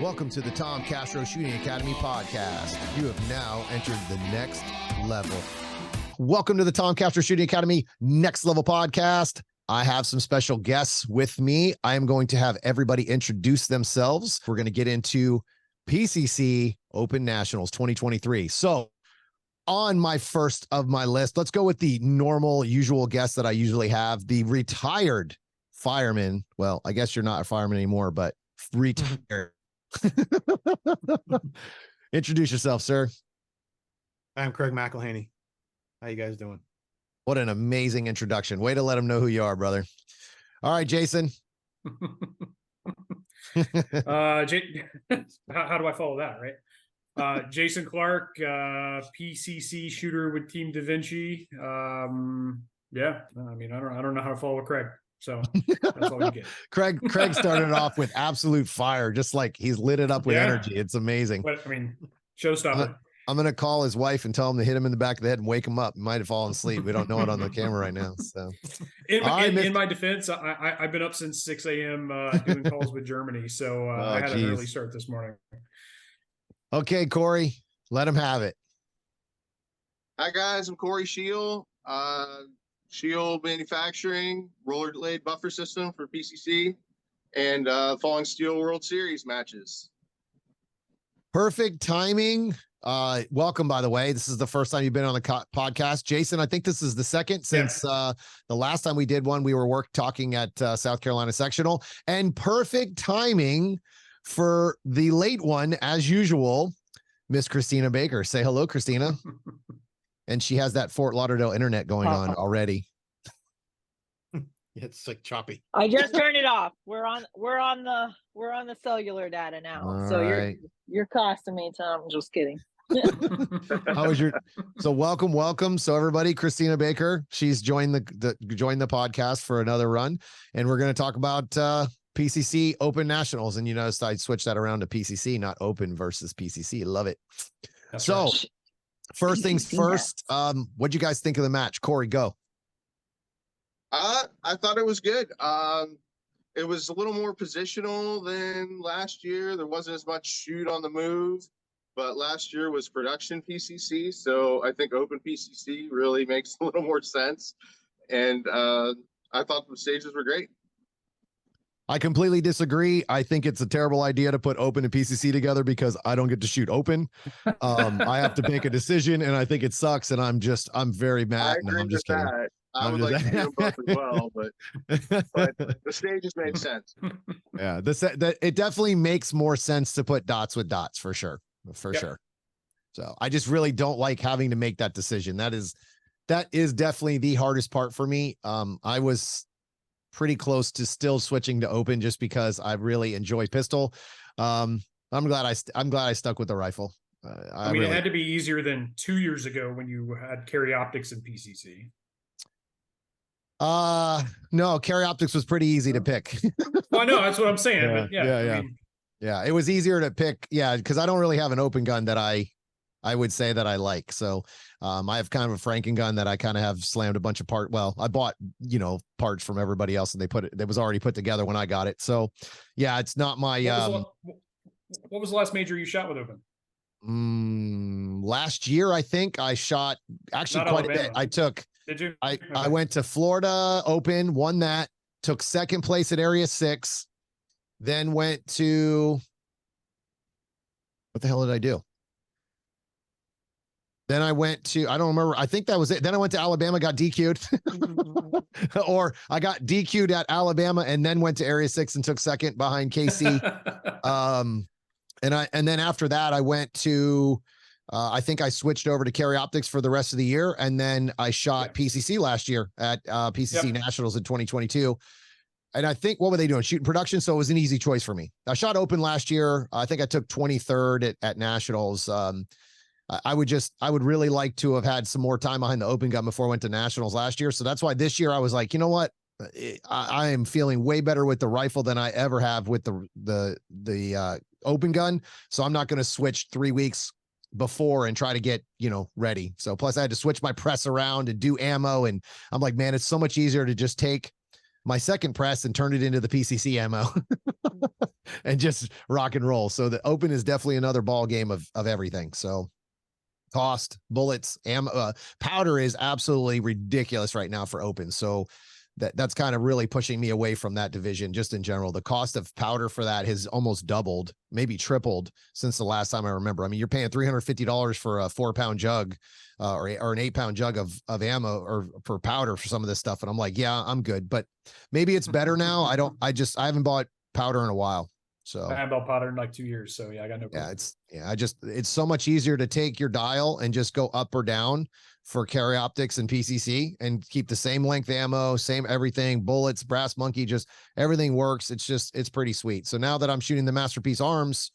Welcome to the Tom Castro Shooting Academy podcast. You have now entered the next level. Welcome to the Tom Castro Shooting Academy Next Level podcast. I have some special guests with me. I am going to have everybody introduce themselves. We're going to get into PCC Open Nationals 2023. So on my first of my list, let's go with the normal, usual guest that I usually have, the retired fireman. Well, I guess you're not a fireman anymore, but retired. Introduce yourself, sir. I'm Craig McElhaney. How you guys doing? What an amazing introduction. Way to let them know who you are, brother. All right, Jason. How do I follow that, right? Jason Clark, PCC shooter with Team Da Vinci. Yeah, I mean, I don't know how to follow Craig. So that's all you get. Craig started off with absolute fire, just like he's lit it up with energy. It's amazing. But I mean, showstopper. I'm going to call his wife and tell him to hit him in the back of the head and wake him up. He might have fallen asleep. We don't know it on the camera right now. So in my defense, I've been up since 6 a.m. Doing calls with Germany. So I had an early start this morning. Okay, Corey, let him have it. Hi, guys. I'm Corey Shield. Shield Manufacturing, roller delayed buffer system for PCC, and Falling Steel World Series matches. Perfect timing. Welcome, by the way. This is the first time you've been on the podcast. Jason, I think this is the second since the last time we did one, we were talking at South Carolina Sectional, and perfect timing for the late one, as usual, Miss Christina Baker. Say hello, Christina. And she has that Fort Lauderdale internet going on already. It's like choppy. I just turned it off. We're on the cellular data now. All so right. you're costing me, Tom. I'm just kidding. How was so welcome. So everybody, Christina Baker, she's joined the podcast for another run, and we're going to talk about PCC Open Nationals. And you notice I switched that around to PCC, not Open versus PCC. Love it. That's so right. First things first, what'd you guys think of the match? Corey, go. I thought it was good. It was a little more positional than last year. There wasn't as much shoot on the move, but last year was production PCC. So I think Open PCC really makes a little more sense. And I thought the stages were great. I completely disagree. I think it's a terrible idea to put Open and PCC together because I don't get to shoot Open. I have to make a decision, and I think it sucks. And I'm very mad. I agree I'm just with kidding. that. I would like to do them both as well, but the stages made sense. Yeah, it definitely makes more sense to put dots with dots for sure. Sure. So I just really don't like having to make that decision. That is definitely the hardest part for me. I was pretty close to still switching to Open just because I really enjoy pistol. I'm glad I stuck with the rifle. I mean, it had to be easier than 2 years ago when you had carry optics in PCC. No, carry optics was pretty easy to pick. Well, I know that's what I'm saying. But Yeah. Yeah, it was easier to pick. Yeah, because I don't really have an Open gun that I would say that I like. So I have kind of a Franken gun that I kind of have slammed a bunch of parts. Well, I bought, parts from everybody else, and it was already put together when I got it. So yeah, it's not my, what was the last major you shot with Open? Last year, I think I shot actually Not quite Alabama. a bit. Did you? I went to Florida Open, won that, took second place at Area 6, then went to, what the hell did I do? Then I went to, I don't remember. I think that was it. Then I went to Alabama, got DQ'd. Or I got DQ'd at Alabama and then went to Area 6 and took second behind KC. And then after that, I went to, I think I switched over to carry optics for the rest of the year. And then I shot PCC last year at PCC Nationals in 2022. And I think, what were they doing? Shooting production. So it was an easy choice for me. I shot Open last year. I think I took 23rd at Nationals. I would really like to have had some more time behind the Open gun before I went to Nationals last year. So that's why this year I was like, you know what? I am feeling way better with the rifle than I ever have with the Open gun. So I'm not going to switch 3 weeks before and try to get, ready. So plus I had to switch my press around and do ammo. And I'm like, man, it's so much easier to just take my second press and turned it into the PCC ammo and just rock and roll. So the open is definitely another ball game of everything. So cost, bullets, ammo, powder is absolutely ridiculous right now for open. So that's kind of really pushing me away from that division just in general. The cost of powder for that has almost doubled, maybe tripled since the last time I remember. I mean, you're paying $350 for a 4-pound jug or an 8-pound jug of ammo or for powder for some of this stuff. And I'm like, yeah, I'm good, but maybe it's better now. I haven't bought powder in a while. So I haven't bought powder in like 2 years. So yeah, I got no yeah, problem. it's so much easier to take your dial and just go up or down for carry optics and PCC and keep the same length ammo, same everything, bullets, brass monkey, just everything works. It's pretty sweet. So now that I'm shooting the Masterpiece arms,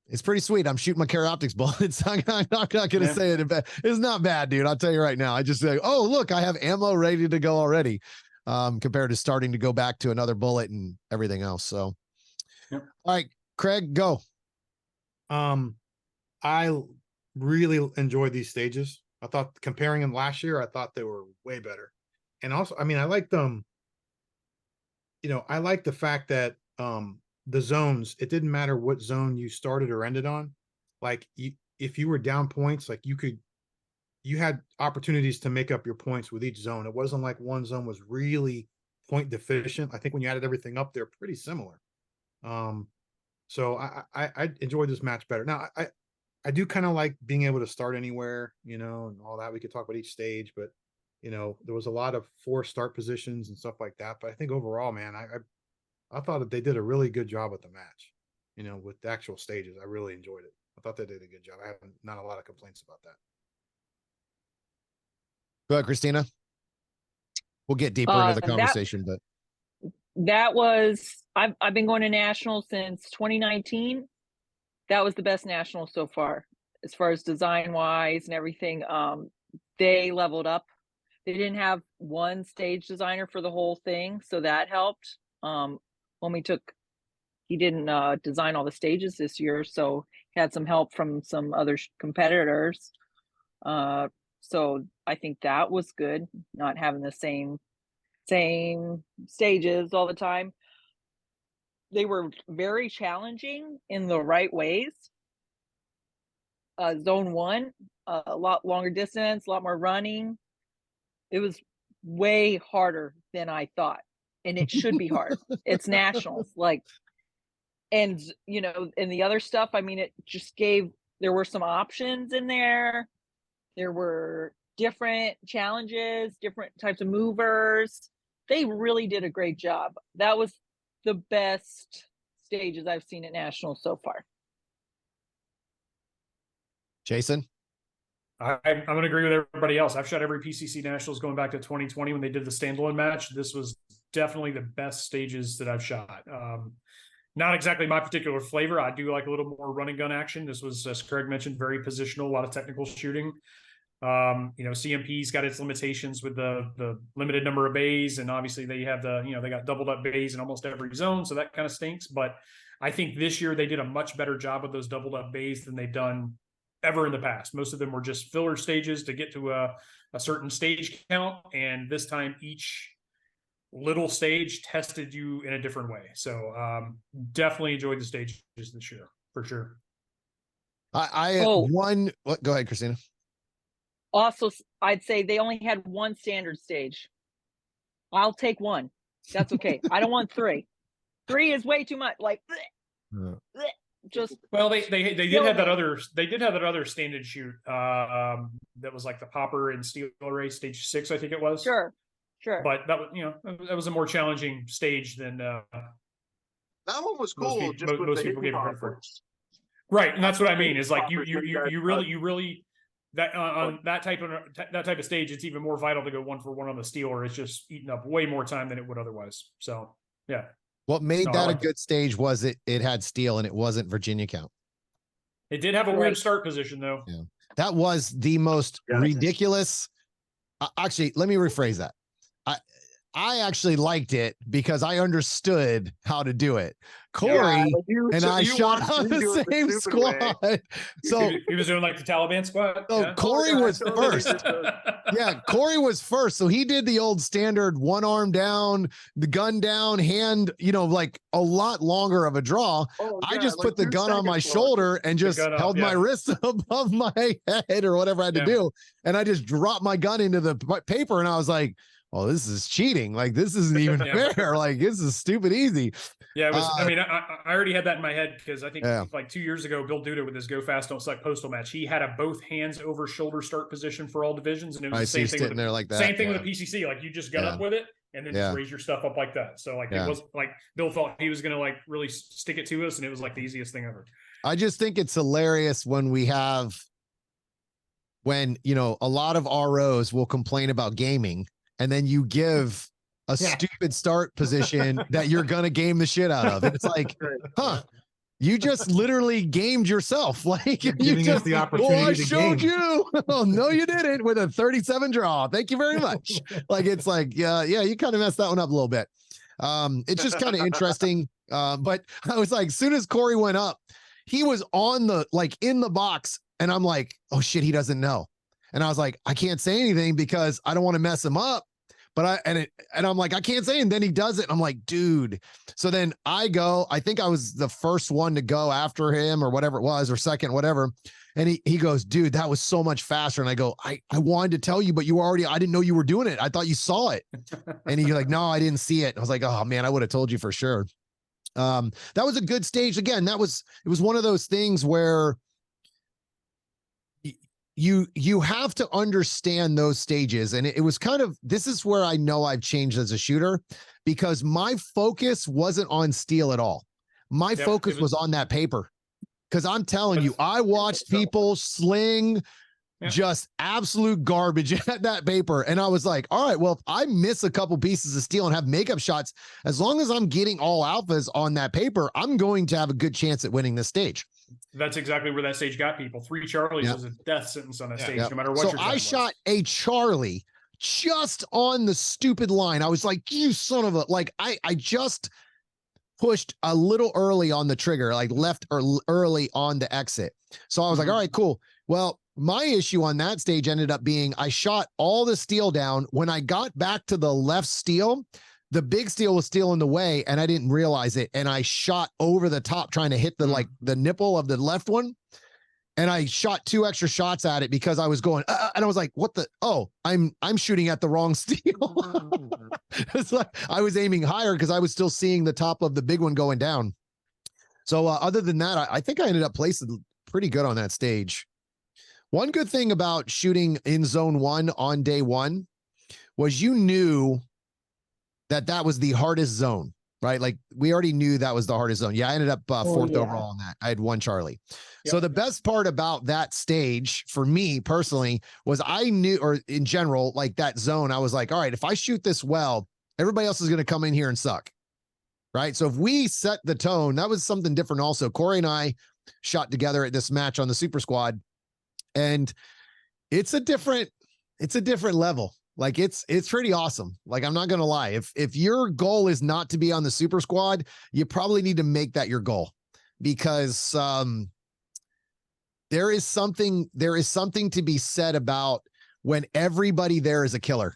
it's pretty sweet. I'm shooting my carry optics bullets. I'm not going to say it. It's not bad, dude. I'll tell you right now. I just say, oh, look, I have ammo ready to go already, compared to starting to go back to another bullet and everything else. So, Yep. All right, Craig, go. I really enjoyed these stages. I thought comparing them last year, I thought they were way better. And also, I mean, I like them. I like the fact that the zones, it didn't matter what zone you started or ended on. Like if you were down points, like you had opportunities to make up your points with each zone. It wasn't like one zone was really point deficient. I think when you added everything up, they're pretty similar. So I enjoyed this match better. Now I do kind of like being able to start anywhere, and all that. We could talk about each stage, but there was a lot of 4 start positions and stuff like that. But I think overall, man, I thought that they did a really good job with the match, with the actual stages. I really enjoyed it. I thought they did a good job. I have not a lot of complaints about that. Go ahead, Christina. We'll get deeper into the conversation, but That was I've been going to nationals since 2019. That was the best national so far as design wise and everything. They leveled up. They didn't have one stage designer for the whole thing, so that helped. He didn't design all the stages this year, so he had some help from some other competitors. So I think that was good, not having the same stages all the time. They were very challenging in the right ways. Zone 1, a lot longer distance, a lot more running. It was way harder than I thought, and it should be hard. It's nationals, and the other stuff, I mean, it just there were some options in there. There were different challenges, different types of movers. They really did a great job. That was the best stages I've seen at nationals so far. Jason? I'm going to agree with everybody else. I've shot every PCC Nationals going back to 2020 when they did the standalone match. This was definitely the best stages that I've shot. Not exactly my particular flavor. I do like a little more run and gun action. This was, as Craig mentioned, very positional, a lot of technical shooting. CMP's got its limitations with the limited number of bays, and obviously they have they got doubled up bays in almost every zone, so that kind of stinks. But I think this year they did a much better job with those doubled up bays than they've done ever in the past. Most of them were just filler stages to get to a certain stage count, and this time each little stage tested you in a different way. So definitely enjoyed the stages this year for sure. Go ahead, Christina. Also, I'd say they only had one standard stage. I'll take one. That's okay. I don't want 3. 3 is way too much. Just well, they did have that other stand and shoot that was like the popper and steel array stage 6, I think it was. Sure. But that was that was a more challenging stage than that one was cool. Most people gave it credit for. Right, and that's what I mean. Is like you really that on that type of stage, it's even more vital to go 1-for-1 on the steel, or it's just eating up way more time than it would otherwise. So yeah. What made that a good stage was it had steel and it wasn't Virginia count. It did have a weird start position though. Yeah, that was the most ridiculous. Actually, let me rephrase that. I actually liked it because I understood how to do it. Corey and I shot on the same squad. So he was doing like the Taliban squad. So Yeah? Corey was first. Yeah, Corey was first. So he did the old standard one arm down, the gun down, hand, like a lot longer of a draw. I just put the gun on my shoulder and just held my wrist above my head or whatever I had to do. And I just dropped my gun into the paper and I was like, oh, this is cheating. Like, this isn't even fair. Like, this is stupid easy. Yeah, it was. I mean, I already had that in my head because I think like 2 years ago, Bill Duda with his Go Fast Don't Suck postal match, he had a both hands over shoulder start position for all divisions, and it was the same thing with there like that. Same thing with the PCC. Like you just got up with it and then just raise your stuff up like that. So like it was like Bill thought he was gonna like really stick it to us, and it was like the easiest thing ever. I just think it's hilarious when a lot of ROs will complain about gaming, and then you give a stupid start position that you're going to game the shit out of. And it's like, you just literally gamed yourself. Like you're giving us the opportunity I showed you. Oh, no, you didn't with a 37 draw. Thank you very much. Like, it's like, yeah, you kind of messed that one up a little bit. It's just kind of interesting. But I was like, as soon as Corey went up, he was in the box, and I'm like, oh shit, he doesn't know. And I was like, I can't say anything because I don't want to mess him up. But I'm like, I can't say. And then he does it. And I'm like, dude. So then I think I was the first one to go after him or whatever it was, or second, whatever. And he goes, dude, that was so much faster. And I go, I wanted to tell you, but I didn't know you were doing it. I thought you saw it. And he's like, no, I didn't see it. And I was like, oh man, I would have told you for sure. That was a good stage. Again, it was one of those things where you have to understand those stages. And it was kind of, this is where I know I've changed as a shooter, because my focus wasn't on steel at all. My focus was on that paper. Cause I'm telling you, I watched people sling just absolute garbage at that paper. And I was like, all right, well, if I miss a couple pieces of steel and have makeup shots, as long as I'm getting all alphas on that paper, I'm going to have a good chance at winning this stage. That's exactly where that stage got people. 3 Charlies was a death sentence on that stage, no matter what. So I shot a Charlie just on the stupid line. I was like, you son of a, like, I just pushed a little early on the trigger, like left or early on the exit. So I was like, all right, cool. Well, my issue on that stage ended up being I shot all the steel down. When I got back to the left steel, the big steel was still in the way and I didn't realize it. And I shot over the top trying to hit the nipple of the left one. And I shot 2 extra shots at it because I was going, and I was like, what the, I'm shooting at the wrong steel. It's like I was aiming higher because I was still seeing the top of the big one going down. So other than that, I think I ended up placing pretty good on that stage. One good thing about shooting in zone 1 on day 1 was you knew that was the hardest zone, right? Like we already knew that was the hardest zone. Yeah, I ended up 4th overall on that. I had 1 Charlie. Yep. So the best part about that stage for me personally was I knew, or in general, like that zone, I was like, all right, if I shoot this well, everybody else is going to come in here and suck. Right. So if we set the tone, that was something different. Also, Corey and I shot together at this match on the Super Squad, and it's a different level. Like it's pretty awesome. Like, I'm not going to lie. If your goal is not to be on the Super Squad, you probably need to make that your goal, because there is something to be said about when everybody there is a killer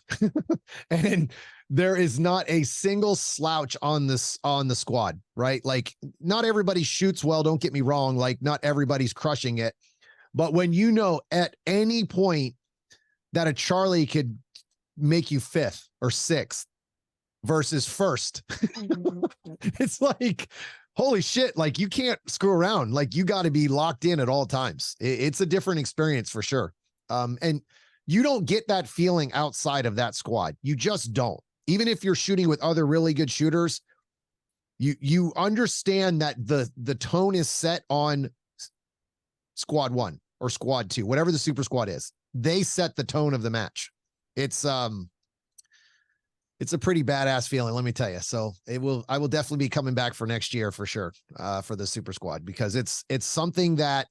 and there is not a single slouch on the squad, right? Like not everybody shoots well. Don't get me wrong. Like not everybody's crushing it, but when you know at any point that a Charlie could make you 5th or 6th versus 1st, it's like, holy shit. Like you can't screw around. Like you got to be locked in at all times. It's a different experience for sure. And you don't get that feeling outside of that squad. You just don't. Even if you're shooting with other really good shooters, you understand that the tone is set on squad 1 or squad 2, whatever the Super Squad is. They set the tone of the match. It's a pretty badass feeling, let me tell you. So I will definitely be coming back for next year for sure, for the Super Squad, because it's something that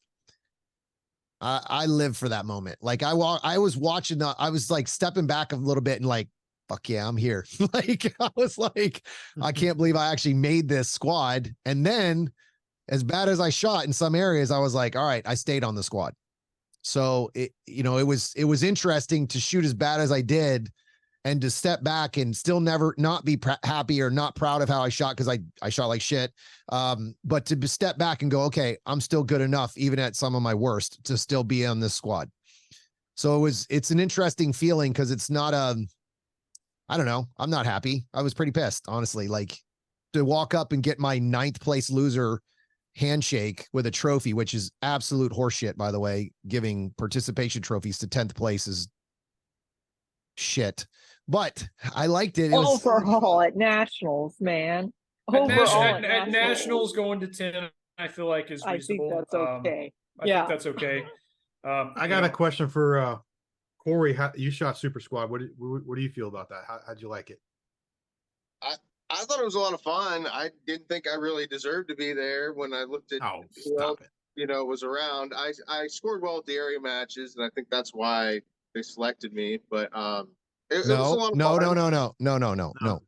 I live for that moment. Like I was watching, I was like stepping back a little bit and like, fuck yeah, I'm here. Like, I was like, I can't believe I actually made this squad. And then as bad as I shot in some areas, I was like, all right, I stayed on the squad. So it was interesting to shoot as bad as I did and to step back and still never not be happy or not proud of how I shot, because I shot like shit. But to step back and go, okay, I'm still good enough, even at some of my worst, to still be on this squad. So it's an interesting feeling, because it's not I don't know. I'm not happy. I was pretty pissed, honestly. Like, to walk up and get my 9th place loser handshake with a trophy, which is absolute horseshit, by the way. Giving participation trophies to 10th place is shit. But I liked it. It was Overall at nationals, man. At, Overall at nationals, going to 10, I feel like is I reasonable. think that's okay. I think that's okay. I got a question for Corey. You shot Super Squad. What do you feel about that? How'd you like it? I thought it was a lot of fun. I didn't think I really deserved to be there when I looked at who else, was around. I scored well at the area matches, and I think that's why they selected me. But it was a lot of fun. No.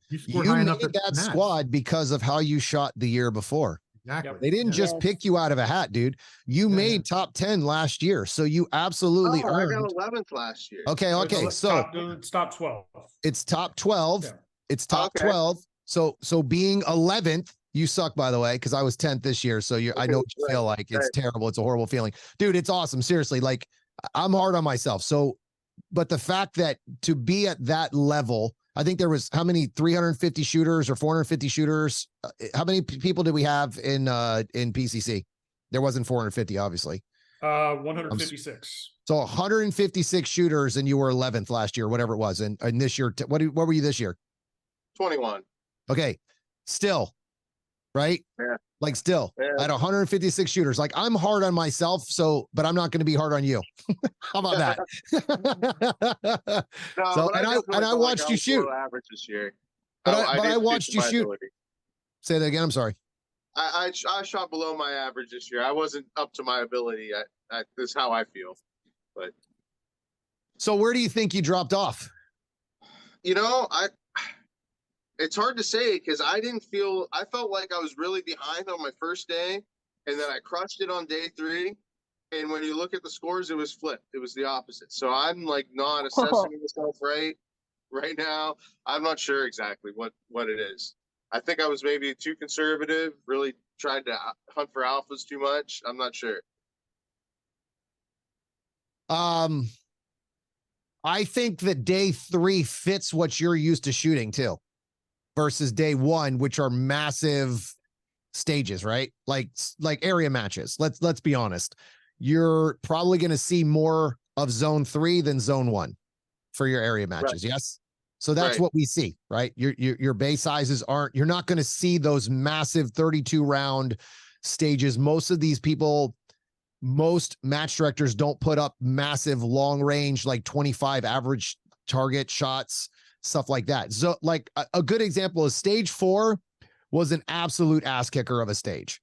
You made that squad because of how you shot the year before. Exactly. They didn't just pick you out of a hat, dude. You made top 10 last year, so you absolutely earned. I got 11th last year. Okay, so it's top 12. It's top 12. Yeah. It's top 12. So being 11th, you suck, by the way, because I was 10th this year. So I know what you feel like. It's terrible. It's a horrible feeling, dude. It's awesome. Seriously, like, I'm hard on myself. So, but the fact that to be at that level, I think there was how many 350 shooters or 450 shooters? How many people did we have in PCC? There wasn't 450, obviously. 156. So 156 shooters, and you were 11th last year, whatever it was. And this year, what were you this year? 21. Okay, still, right? Yeah. Like, still at 156 shooters. Like, I'm hard on myself, but I'm not going to be hard on you. How about that? I watched you shoot. Average this year. But I watched you shoot. Say that again. I'm sorry. I shot below my average this year. I wasn't up to my ability. This is how I feel. But so where do you think you dropped off? It's hard to say, because I felt like I was really behind on my first day, and then I crushed it on day 3. And when you look at the scores, it was flipped. It was the opposite. So I'm like not assessing myself right now. I'm not sure exactly what it is. I think I was maybe too conservative, really tried to hunt for alphas too much. I'm not sure. I think that day 3 fits what you're used to shooting too, versus day 1, which are massive stages, right? Like area matches. Let's be honest. You're probably going to see more of zone 3 than zone 1 for your area matches. Right. Yes. So that's what we see, right? Your base sizes you're not going to see those massive 32 round stages. Most match directors don't put up massive long range, like 25 average target shots, stuff like that. So like a good example is stage 4 was an absolute ass kicker of a stage,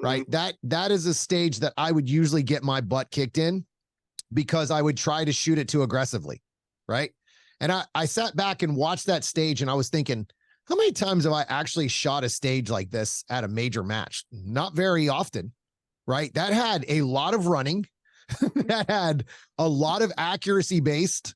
right? That is a stage that I would usually get my butt kicked in, because I would try to shoot it too aggressively, right? And I sat back and watched that stage, and I was thinking, how many times have I actually shot a stage like this at a major match? Not very often, right? That had a lot of running. That had a lot of accuracy based.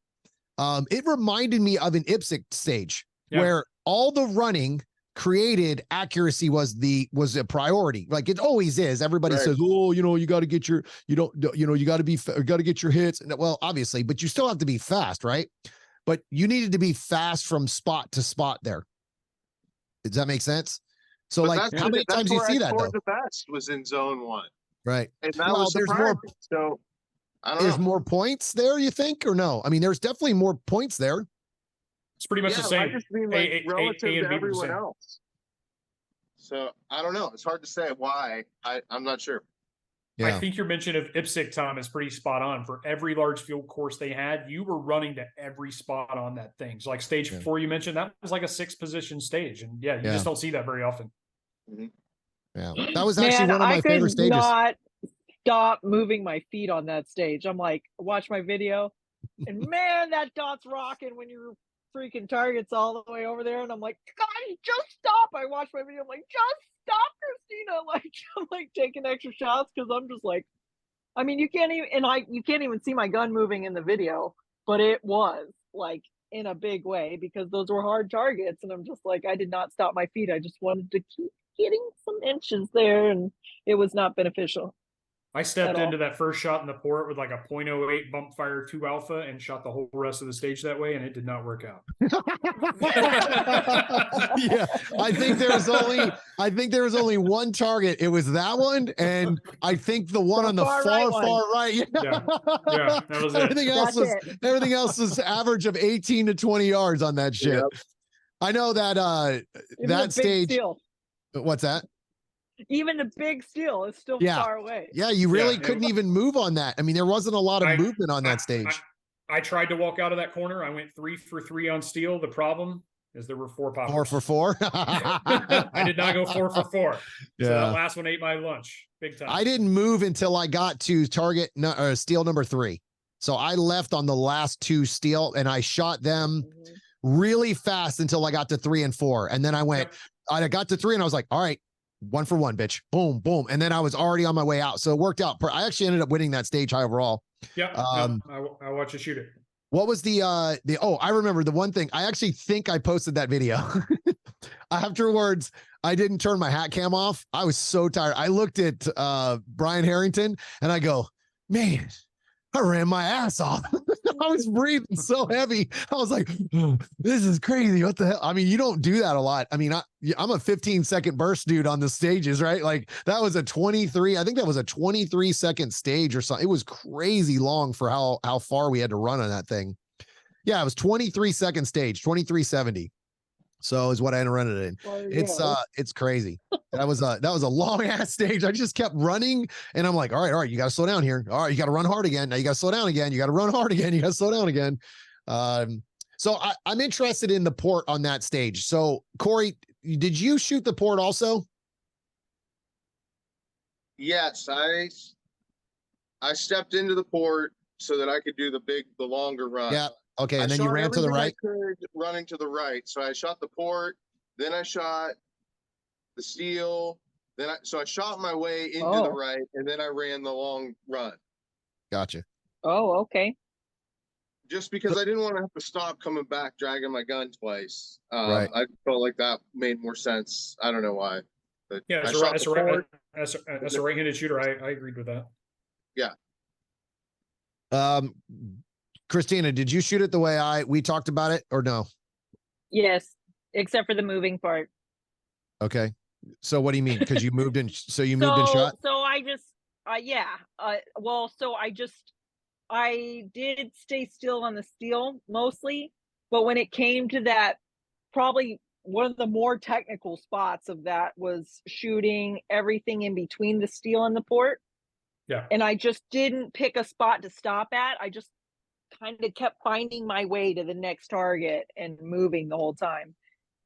It reminded me of an IPSC stage where all the running created accuracy was a priority. Like it always is. Everybody says, oh, you got to get your, you got to get your hits. And well, obviously, but you still have to be fast, right? But you needed to be fast from spot to spot there. Does that make sense? So like, how many times do you see that though? The best was in zone 1. Right. And that was there's more. So I don't know. There's more points there, you think, or no? I mean, there's definitely more points there. It's pretty much the same. I just mean like relative to everyone else. So I don't know. It's hard to say why. I'm not sure. Yeah. I think your mention of IPSC, Tom, is pretty spot on. For every large field course they had, you were running to every spot on that thing. So like stage 4 you mentioned, that was like a 6th position stage. And you just don't see that very often. Mm-hmm. Yeah. That was actually one of my favorite stages. Not stop moving my feet on that stage. I'm like, watch my video, and man, that dot's rocking when you're freaking targets all the way over there, and I'm like, guys, just stop. I watched my video. I'm like, just stop, Christina. Like, I'm like taking extra shots because I'm just like, I mean, you can't even see my gun moving in the video, but it was like in a big way because those were hard targets, and I'm just like, I did not stop my feet. I just wanted to keep getting some inches there, and it was not beneficial. I stepped all. into that first shot in the port with like a .08 bump fire 2 alpha and shot the whole rest of the stage that way, and it did not work out. Yeah, I think there was only one target. It was that one, and I think the one The on the far far right one. right. Yeah, that was it. Everything else was average of 18 to 20 yards on that shit. Yep. I know that Even that the big stage. steel. What's that? Even the big steel is still Yeah. far away. Yeah, you really Yeah, couldn't even move on that. I mean, there wasn't a lot of I- movement on that stage. I tried to walk out of that corner. I went 3 for 3 on steel. The problem is there were 4 poppers. 4 for 4. I did not go 4 for 4. Yeah. So that last one ate my lunch big time. I didn't move until I got to target steel number 3. So I left on the last 2 steel and I shot them Mhm. really fast until I got to 3 and 4. And then I went, I got to 3 and I was like, all right, 1 for 1, bitch. Boom, boom. And then I was already on my way out. So it worked out. I actually ended up winning that stage high overall. Yep. Um, I watched you shoot it. What was I remember the one thing. I actually think I posted that video. Afterwards, I didn't turn my hat cam off. I was so tired. I looked at Brian Harrington and I go, man, I ran my ass off. I was breathing so heavy. I was like, oh, this is crazy. What the hell? I mean, you don't do that a lot. I mean, I'm a 15-second burst dude on the stages, right? Like that was I think that was a 23-second stage or something. It was crazy long for how far we had to run on that thing. Yeah, it was 23-second stage, 2370. So is what I ended up running it in. Well, It's crazy. That was a long ass stage. I just kept running and I'm like, all right, you got to slow down here. All right, you got to run hard again. Now you got to slow down again. You got to run hard again. You got to slow down again. So I'm interested in the port on that stage. So Corey, did you shoot the port also? Yes, I stepped into the port so that I could do the longer run. Yeah. Okay. I And then you shot ran to the everything I right. could running to the right. So I shot the port, then I shot the steel, so I shot my way into the Oh. right, and then I ran the long run. Gotcha. Oh, okay. Just because I didn't want to have to stop coming back, dragging my gun twice. Right. I felt like that made more sense. I don't know why. But Yeah, I as shot the port. a right-handed shooter, I agreed with that. Christina, did you shoot it the way we talked about it or no? Yes, except for the moving part. Okay. So what do you mean? Because you moved in. So you moved and shot. So I just, yeah. I did stay still on the steel mostly, but when it came to that, probably one of the more technical spots of that was shooting everything in between the steel and the port. Yeah. And I just didn't pick a spot to stop at. I just kind of kept finding my way to the next target and moving the whole time.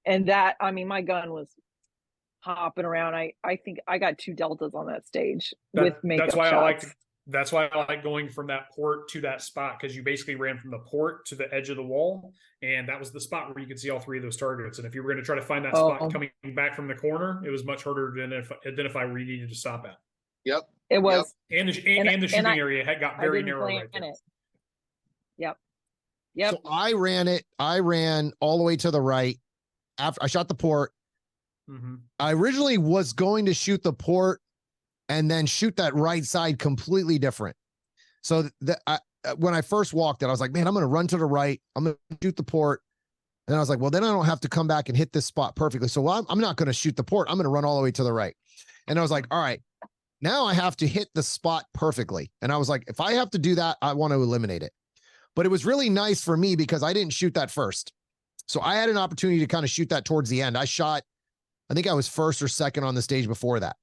And that, I mean, my gun was hopping around. I think I got 2 deltas on that stage with makeup That's why shots. That's why I like going from that port to that spot, because you basically ran from the port to the edge of the wall, and that was the spot where you could see all 3 of those targets. And if you were going to try to find that spot coming back from the corner, it was much harder to identify where you needed to stop at. Yep. It was. And the shooting area had got very narrow right there. Yep. So I ran all the way to the right after I shot the port. Mm-hmm. I originally was going to shoot the port and then shoot that right side completely different. So when I first walked it, I was like, man, I'm going to run to the right. I'm going to shoot the port. And I was like, well, then I don't have to come back and hit this spot perfectly. So I'm not going to shoot the port. I'm going to run all the way to the right. And I was like, all right, now I have to hit the spot perfectly. And I was like, if I have to do that, I want to eliminate it. But it was really nice for me because I didn't shoot that first. So I had an opportunity to kind of shoot that towards the end. I think I was first or second on the stage before that.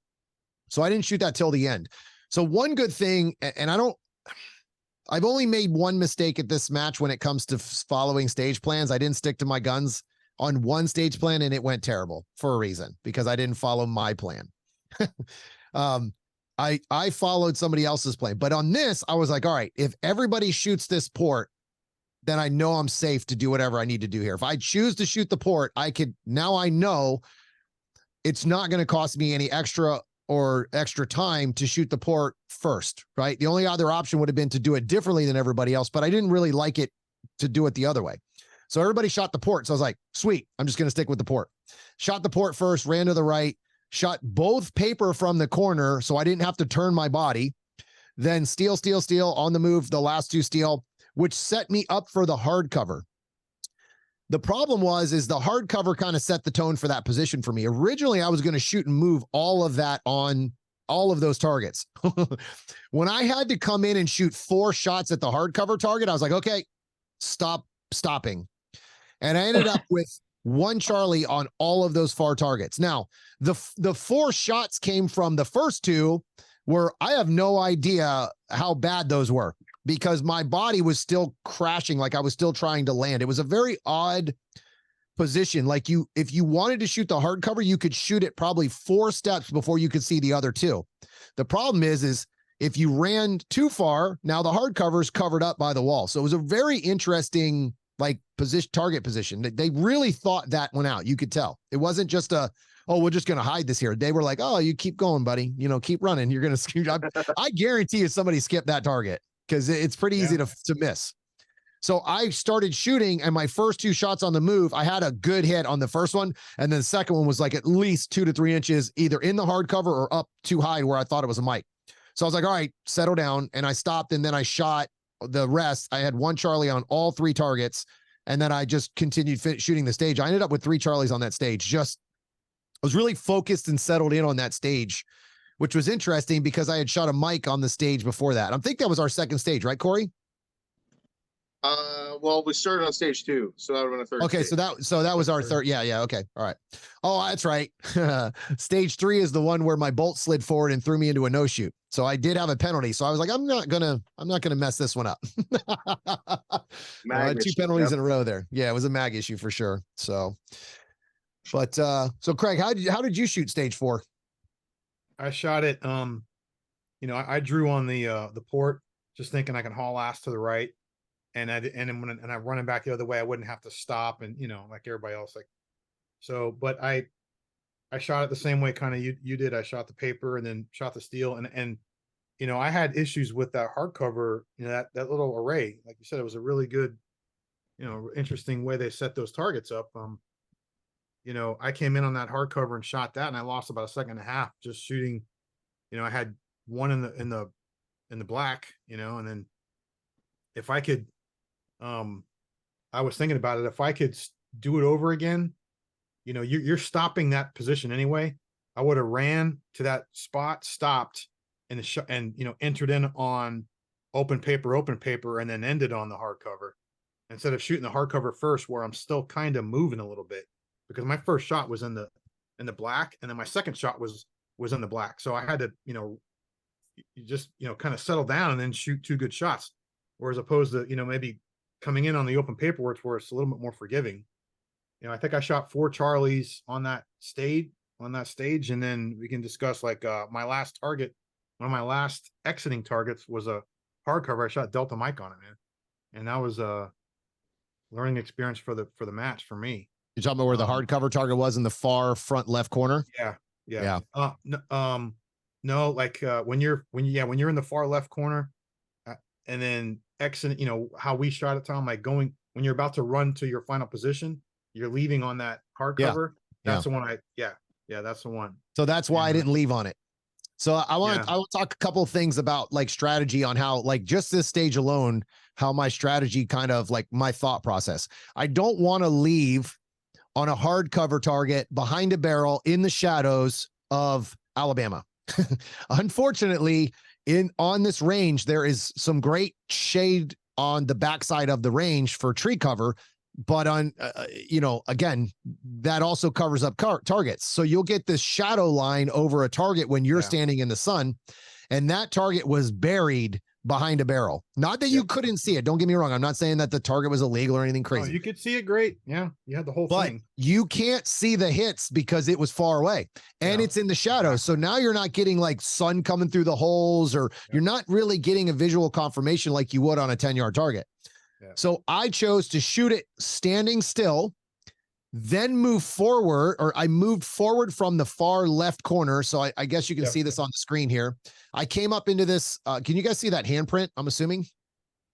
So I didn't shoot that till the end. So one good thing, and I've only made one mistake at this match when it comes to following stage plans. I didn't stick to my guns on one stage plan and it went terrible for a reason, because I didn't follow my plan. I followed somebody else's plan, but on this, I was like, all right, if everybody shoots this port, then I know I'm safe to do whatever I need to do here. If I choose to shoot the port, now I know it's not going to cost me any extra time to shoot the port first, right? The only other option would have been to do it differently than everybody else, but I didn't really like it to do it the other way. So everybody shot the port. So I was like, sweet, I'm just going to stick with the port. Shot the port first, ran to the right, shot both paper from the corner so I didn't have to turn my body. Then steel on the move, the last 2 steel, which set me up for the hardcover. The problem is the hardcover kind of set the tone for that position for me. Originally, I was going to shoot and move all of that on all of those targets. When I had to come in and shoot 4 shots at the hardcover target, I was like, okay, stopping. And I ended up with 1 Charlie on all of those far targets. Now, the 4 shots came from the first 2 where I have no idea how bad those were because my body was still crashing. Like I was still trying to land. It was a very odd position. Like if you wanted to shoot the hardcover, you could shoot it probably 4 steps before you could see the other 2. The problem is if you ran too far, now the hardcover is covered up by the wall. So it was a very interesting target position. They really thought that one out. You could tell it wasn't just we're just going to hide this here. They were like, oh, you keep going, buddy. Keep running. You're going to, I guarantee you somebody skipped that target because it's pretty easy to miss. So I started shooting and my first 2 shots on the move, I had a good hit on the first one. And then the second one was like at least 2 to 3 inches, either in the hardcover or up too high where I thought it was a mic. So I was like, all right, settle down. And I stopped and then I shot the rest. I had 1 Charlie on all 3 targets. And then I just continued shooting the stage. I ended up with 3 Charlies on that stage. I was really focused and settled in on that stage, which was interesting because I had shot a mic on the stage before that. I think that was our second stage, right, Corey? Well, we started on stage 2, so that would have been a third. Okay, stage. so that was our third. Yeah. Okay, all right. Oh, that's right. Stage 3 is the one where my bolt slid forward and threw me into a no shoot. So I did have a penalty. So I was like, I'm not gonna mess this one up. 2 penalties in a row there. Yeah, it was a mag issue for sure. So, but so Craig, how did you shoot stage 4? I shot it. I drew on the port, just thinking I can haul ass to the right. And then when I'm running back the other way, I wouldn't have to stop and, like everybody else, but I shot it the same way kind of you did. I shot the paper and then shot the steel and I had issues with that hardcover, that little array. Like you said, it was a really good, interesting way they set those targets up. I came in on that hardcover and shot that and I lost about 1.5 seconds just shooting. I had 1 in the black, and then if I could, I was thinking about it. If I could do it over again, you're stopping that position anyway. I would have ran to that spot, stopped, and entered in on open paper, and then ended on the hardcover instead of shooting the hardcover first, where I'm still kind of moving a little bit because my first shot was in the black, and then my second shot was in the black. So I had to, just kind of settle down and then shoot 2 good shots, whereas opposed to maybe coming in on the open paper where it's a little bit more forgiving. I think I shot 4 Charlies on that stage, and then we can discuss my last target. One of my last exiting targets was a hardcover. I shot Delta mic on it, man, and that was a learning experience for the match for me. You're talking about where the hardcover target was in the far front left corner? Yeah. No, when you're in the far left corner, and then exit, how we shot it, Tom, when you're about to run to your final position, you're leaving on that hardcover. That's the one that's the one. So that's why I didn't leave on it. So I want to talk a couple of things about strategy on how, just this stage alone, how my strategy kind of my thought process. I don't want to leave on a hardcover target behind a barrel in the shadows of Alabama. Unfortunately, on this range, there is some great shade on the backside of the range for tree cover, but on, again, that also covers up targets. So you'll get this shadow line over a target when you're standing in the sun, and that target was buried behind a barrel. Not that you couldn't see it. Don't get me wrong. I'm not saying that the target was illegal or anything crazy. You could see it great. Yeah. You had the whole thing. You can't see the hits because it was far away and it's in the shadows. So now you're not getting sun coming through the holes, or you're not really getting a visual confirmation like you would on a 10-yard target. Yeah. So I chose to shoot it standing still, then move forward, or I moved forward from the far left corner. So I guess you can Yep. see this on the screen here. I came up into this. Can you guys see that handprint? I'm assuming.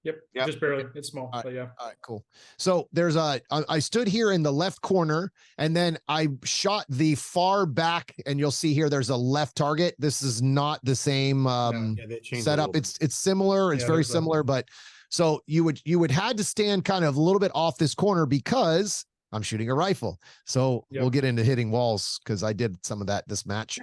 Yep. Yep. Just barely. It's small, All but yeah. All right, cool. So there's I stood here in the left corner, and then I shot the far back, and you'll see here there's a left target. This is not the same Yeah, they changed it a setup. little bit. It's similar. It's Yeah, very there's a- similar, but so you would had to stand kind of a little bit off this corner because I'm shooting a rifle. So Yep. we'll get into hitting walls because I did some of that this match.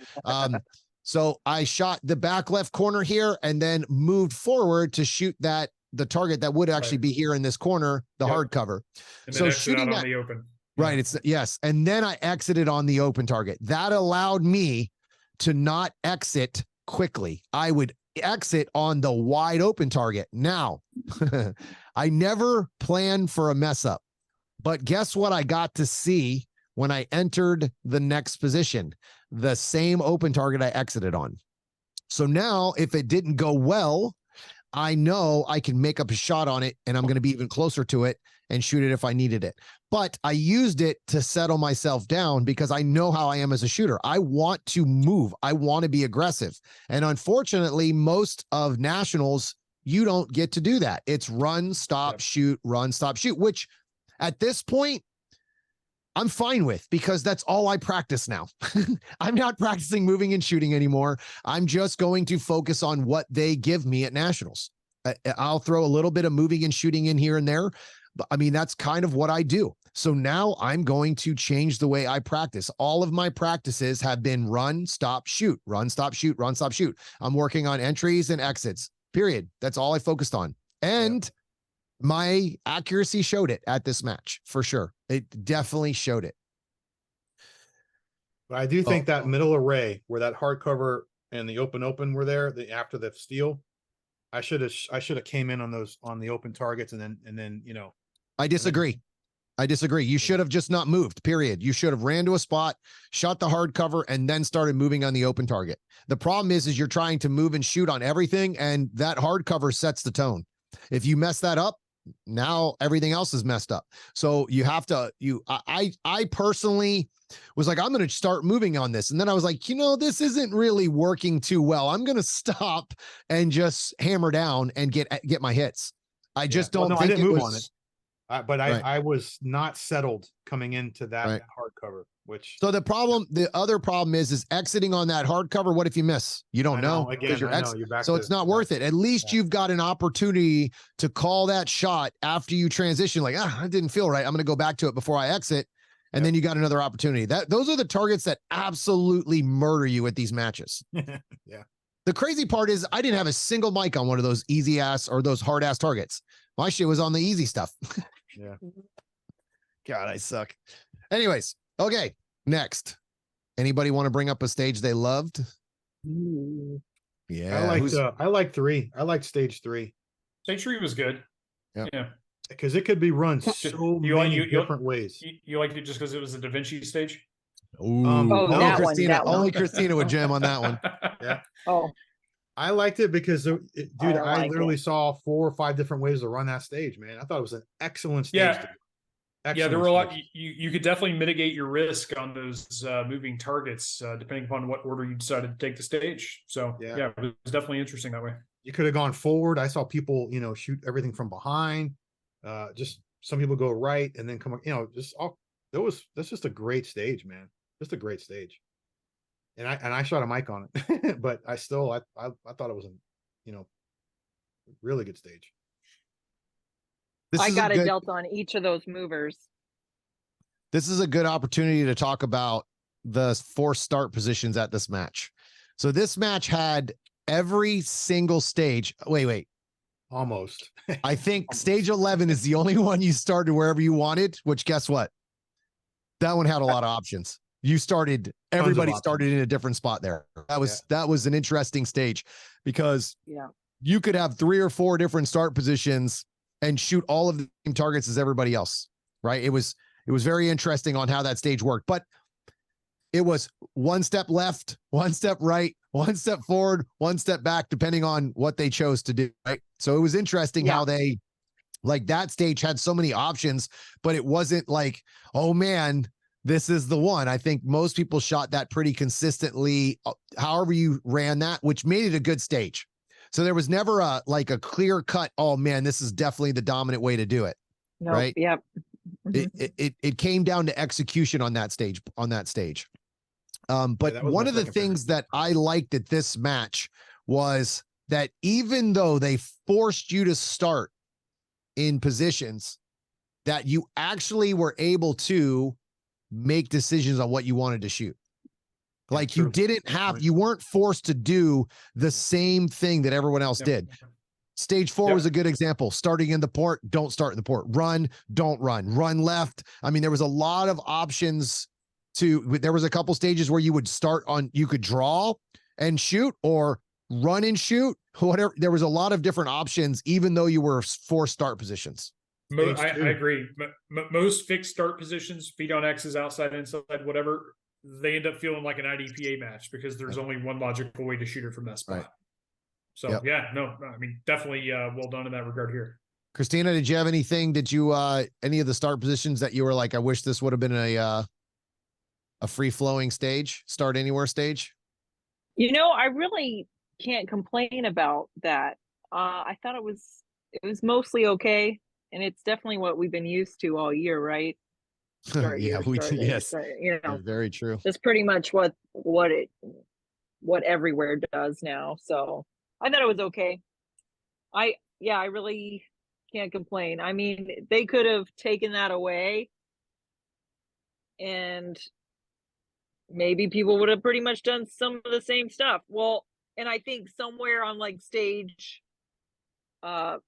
So I shot the back left corner here and then moved forward to shoot the target that would actually Right. be here in this corner, the Yep. hardcover. And So then exit shooting out that- on the open. Right. It's yes. And then I exited on the open target. That allowed me to not exit quickly. I would exit on the wide open target. Now, I never planned for a mess up, but guess what I got to see when I entered the next position? The same open target I exited on. So now if it didn't go well, I know I can make up a shot on it and I'm going to be even closer to it and shoot it if I needed it. But I used it to settle myself down because I know how I am as a shooter. I want to move. I want to be aggressive. And unfortunately, most of nationals, you don't get to do that. It's run, stop, Yep. shoot, run, stop, shoot, which at this point, I'm fine with because that's all I practice now. I'm not practicing moving and shooting anymore. I'm just going to focus on what they give me at nationals. I'll throw a little bit of moving and shooting in here and there. But I mean, that's kind of what I do. So now I'm going to change the way I practice. All of my practices have been run, stop, shoot, run, stop, shoot, run, stop, shoot. I'm working on entries and exits, period. That's all I focused on. And my accuracy showed it at this match for sure. It definitely showed it. But I do think that middle array where that hardcover and the open were there, after the steel, I should have came in on those on the open targets and then I disagree. You should have just not moved, period. You should have ran to a spot, shot the hardcover, and then started moving on the open target. The problem is you're trying to move and shoot on everything, and that hardcover sets the tone. If you mess that up, now everything else is messed up. So you have to, I personally was like, I'm going to start moving on this. And then I was like, this isn't really working too well. I'm going to stop and just hammer down and get my hits. I just don't think I didn't it move was, on it. But Right. I was not settled coming into that Right. hardcover, which So the other problem is exiting on that hardcover. What if you miss? You don't I know. know, 'cause again, you're I ex- know, you're back so to- it's not worth it. At least Yeah. you've got an opportunity to call that shot after you transition. Like, I didn't feel right. I'm going to go back to it before I exit. And then you got another opportunity. Those are the targets that absolutely murder you at these matches. Yeah. The crazy part is I didn't have a single mic on one of those easy ass or those hard ass targets. My shit was on the easy stuff. Yeah. God, I suck. Anyways, okay, next. Anybody want to bring up a stage they loved? Yeah. I like 3. I like stage 3 Stage 3 was good. Yep. Yeah. because it could be run so You like- many you- different ways. You liked it just because it was a Da Vinci stage? Ooh, Oh, only that one, Christina, that one. only Christina would jam on that one. Yeah. Oh, I liked it because, dude, don't I like literally it. saw 4 or 5 different ways to run that stage, man. I thought it was an excellent stage. Yeah. to do. Yeah, there Excellent were a lot. stage. You could definitely mitigate your risk on those moving targets, depending upon what order you decided to take the stage. So Yeah. yeah, it was definitely interesting that way. You could have gone forward. I saw people, shoot everything from behind. Just some people go right and then come, that's just a great stage, man. Just a great stage. And I shot a mic on it, but I thought it was a, really good stage. This I is got a a good, delta on each of those movers. this is a good opportunity to talk about the 4 start positions at this match. So this match had every single stage. Wait. Almost. I think stage 11 is the only one you started wherever you wanted, which guess what? That one had a lot of options. Everybody options. started in a different spot there. That was an interesting stage because Yeah. you could have 3 or 4 different start positions and shoot all of the same targets as everybody else, right? It was very interesting on how that stage worked, but it was 1 step left, 1 step right, 1 step forward, 1 step back, depending on what they chose to do, right? So it was interesting Yeah. how they Like that stage had so many options, but it wasn't like, oh man, this is the one. I think most people shot that pretty consistently, however you ran that, which made it a good stage. So there was never a clear cut, oh man, this is definitely the dominant way to do it. Nope. Right. Yep. It came down to execution on that stage. But that was one my of the second favorite things stage. that I liked at this match was that even though they forced you to start in positions, that you actually were able to make decisions on what you wanted to shoot. Like you true. didn't have, you weren't forced to do the same thing that everyone else did. Stage 4 was a good example. Starting in the port, don't start in the port. Run, don't run. Run left. I mean, there was a lot of options there was a couple stages where you would start on, you could draw and shoot or run and shoot, whatever. There was a lot of different options, even though you were forced start positions. I agree. Most fixed start positions, feet on X's, outside, inside, whatever, they end up feeling like an IDPA match because there's only one logical way to shoot it from that spot. Right. So yeah, no, I mean, definitely well done in that regard here. Christina, did you have anything? Did you any of the start positions that you were like, I wish this would have been a free flowing stage, start anywhere stage? You know, I really can't complain about that. I thought it was mostly okay, and it's definitely what we've been used to all year, right? Start Yeah, here, we start did. there, Yes, start, you know, very true. that's pretty much what everywhere does now. So I thought it was okay. I really can't complain. I mean, they could have taken that away and maybe people would have pretty much done some of the same stuff. Well, and I think somewhere on like stage, was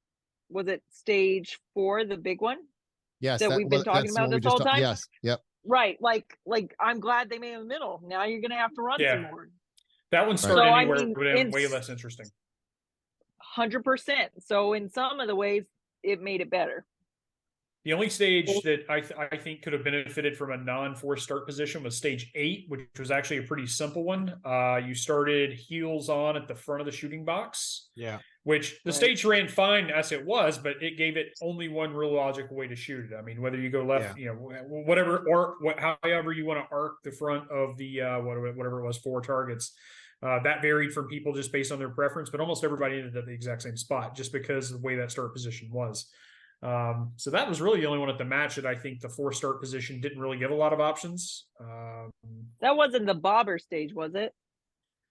it stage 4, the big one? Yes, that we've been talking about this whole time? Yes, yep. Right. Like I'm glad they made it in the middle. Now you're gonna have to run some more. That one started So, anywhere I mean, would have been way less interesting. 100%. So in some of the ways, it made it better. The only stage that I think could have benefited from a non-forced start position was stage 8, which was actually a pretty simple one. You started heels on at the front of the shooting box. Yeah. Which the stage ran fine as it was, but it gave it only one real logical way to shoot it. I mean, whether you go left, you know, whatever, or however you want to arc the front of the whatever it was, 4 targets. That varied from people just based on their preference, but almost everybody ended up at the exact same spot just because of the way that start position was. So that was really the only one at the match that I think the 4 start position didn't really give a lot of options. That wasn't the bobber stage, was it?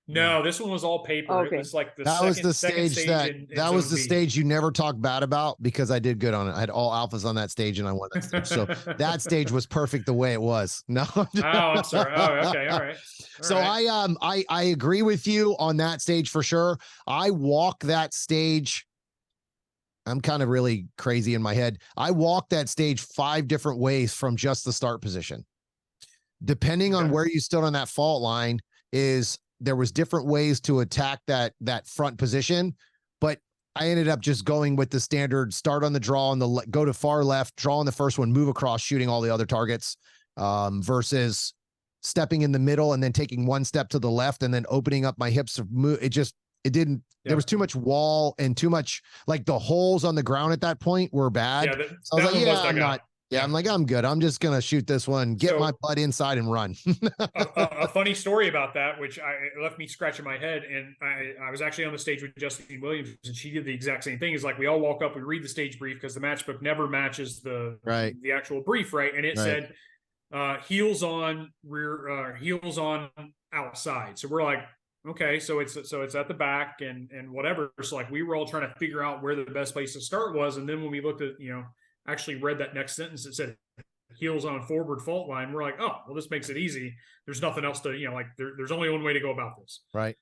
No, this one was all paper. Okay. It was like that was the stage that was the stage you never talk bad about because I did good on it. I had all alphas on that stage and I won that stage. So that stage was perfect the way it was. No. I'm sorry. Oh, okay. All right. So I agree with you on that stage for sure. I walk that stage. I'm kind of really crazy in my head. I walked that stage 5 different ways from just the start position. Depending on where you stood on that fault line there was different ways to attack that front position, but I ended up just going with the standard start on the draw on go to far left, draw on the first one, move across, shooting all the other targets, versus stepping in the middle and then taking one step to the left and then opening up my hips. There was too much wall and too much, like the holes on the ground at that point were bad. So I was like, I'm like, I'm good. I'm just going to shoot this one, get my butt inside and run. a funny story about that, which it left me scratching my head. And I was actually on the stage with Justine Williams and she did the exact same thing. Is like, we all walk up, we read the stage brief because the match book never matches the actual brief. Right. And it said, heels on rear, heels on outside. So we're like, okay, so it's at the back and whatever. So like we were all trying to figure out where the best place to start was. And then when we looked at, actually read that next sentence, it said heels on forward fault line. We're like, oh, well, this makes it easy. There's nothing else to, there's only one way to go about this. Right.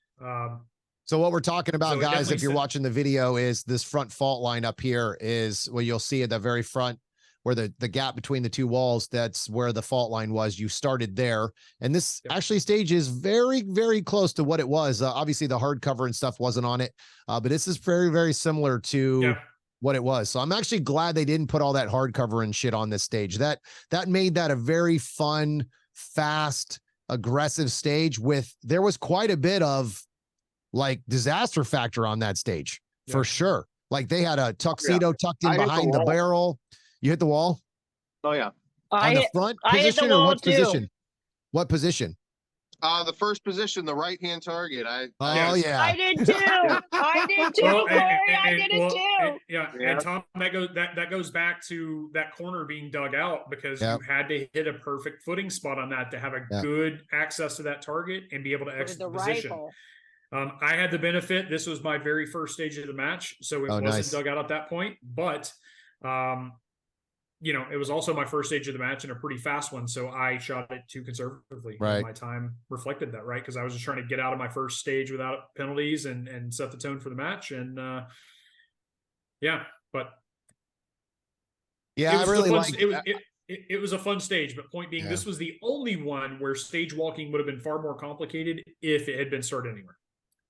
So what we're talking about, guys, if you're watching the video, is this front fault line up here is what you'll see at the very front where the gap between the 2 walls, that's where the fault line was. You started there. And this actually stage is very, very close to what it was. Obviously the hardcover and stuff wasn't on it, but this is very, very similar to what it was. So I'm actually glad they didn't put all that hardcover and shit on this stage. That made that a very fun, fast, aggressive stage there was quite a bit of like disaster factor on that stage for sure. Like they had a tuxedo tucked in I hit the behind the wall. barrel. You hit the wall Oh yeah. on the front I hit the position or wall what too. position? What position? The first position, the right-hand target. Oh Yes. yeah. I did too. I did too, Well, Corey. I did it too. yeah, Yeah. and Tom, that goes back to that corner being dug out because Yep. you had to hit a perfect footing spot on that to have a Yep. good access to that target and be able to Put it exit the the position. rifle. I had the benefit. This was my very first stage of the match, so it Oh, wasn't nice. dug out at that point. But it was also my first stage of the match and a pretty fast one, so I shot it too conservatively. Right. And my time reflected that, right? Because I was just trying to get out of my first stage without penalties and set the tone for the match. And but Yeah, I was a really fun- like it was a fun stage. But point being, Yeah. this was the only one where stage walking would have been far more complicated if it had been started anywhere.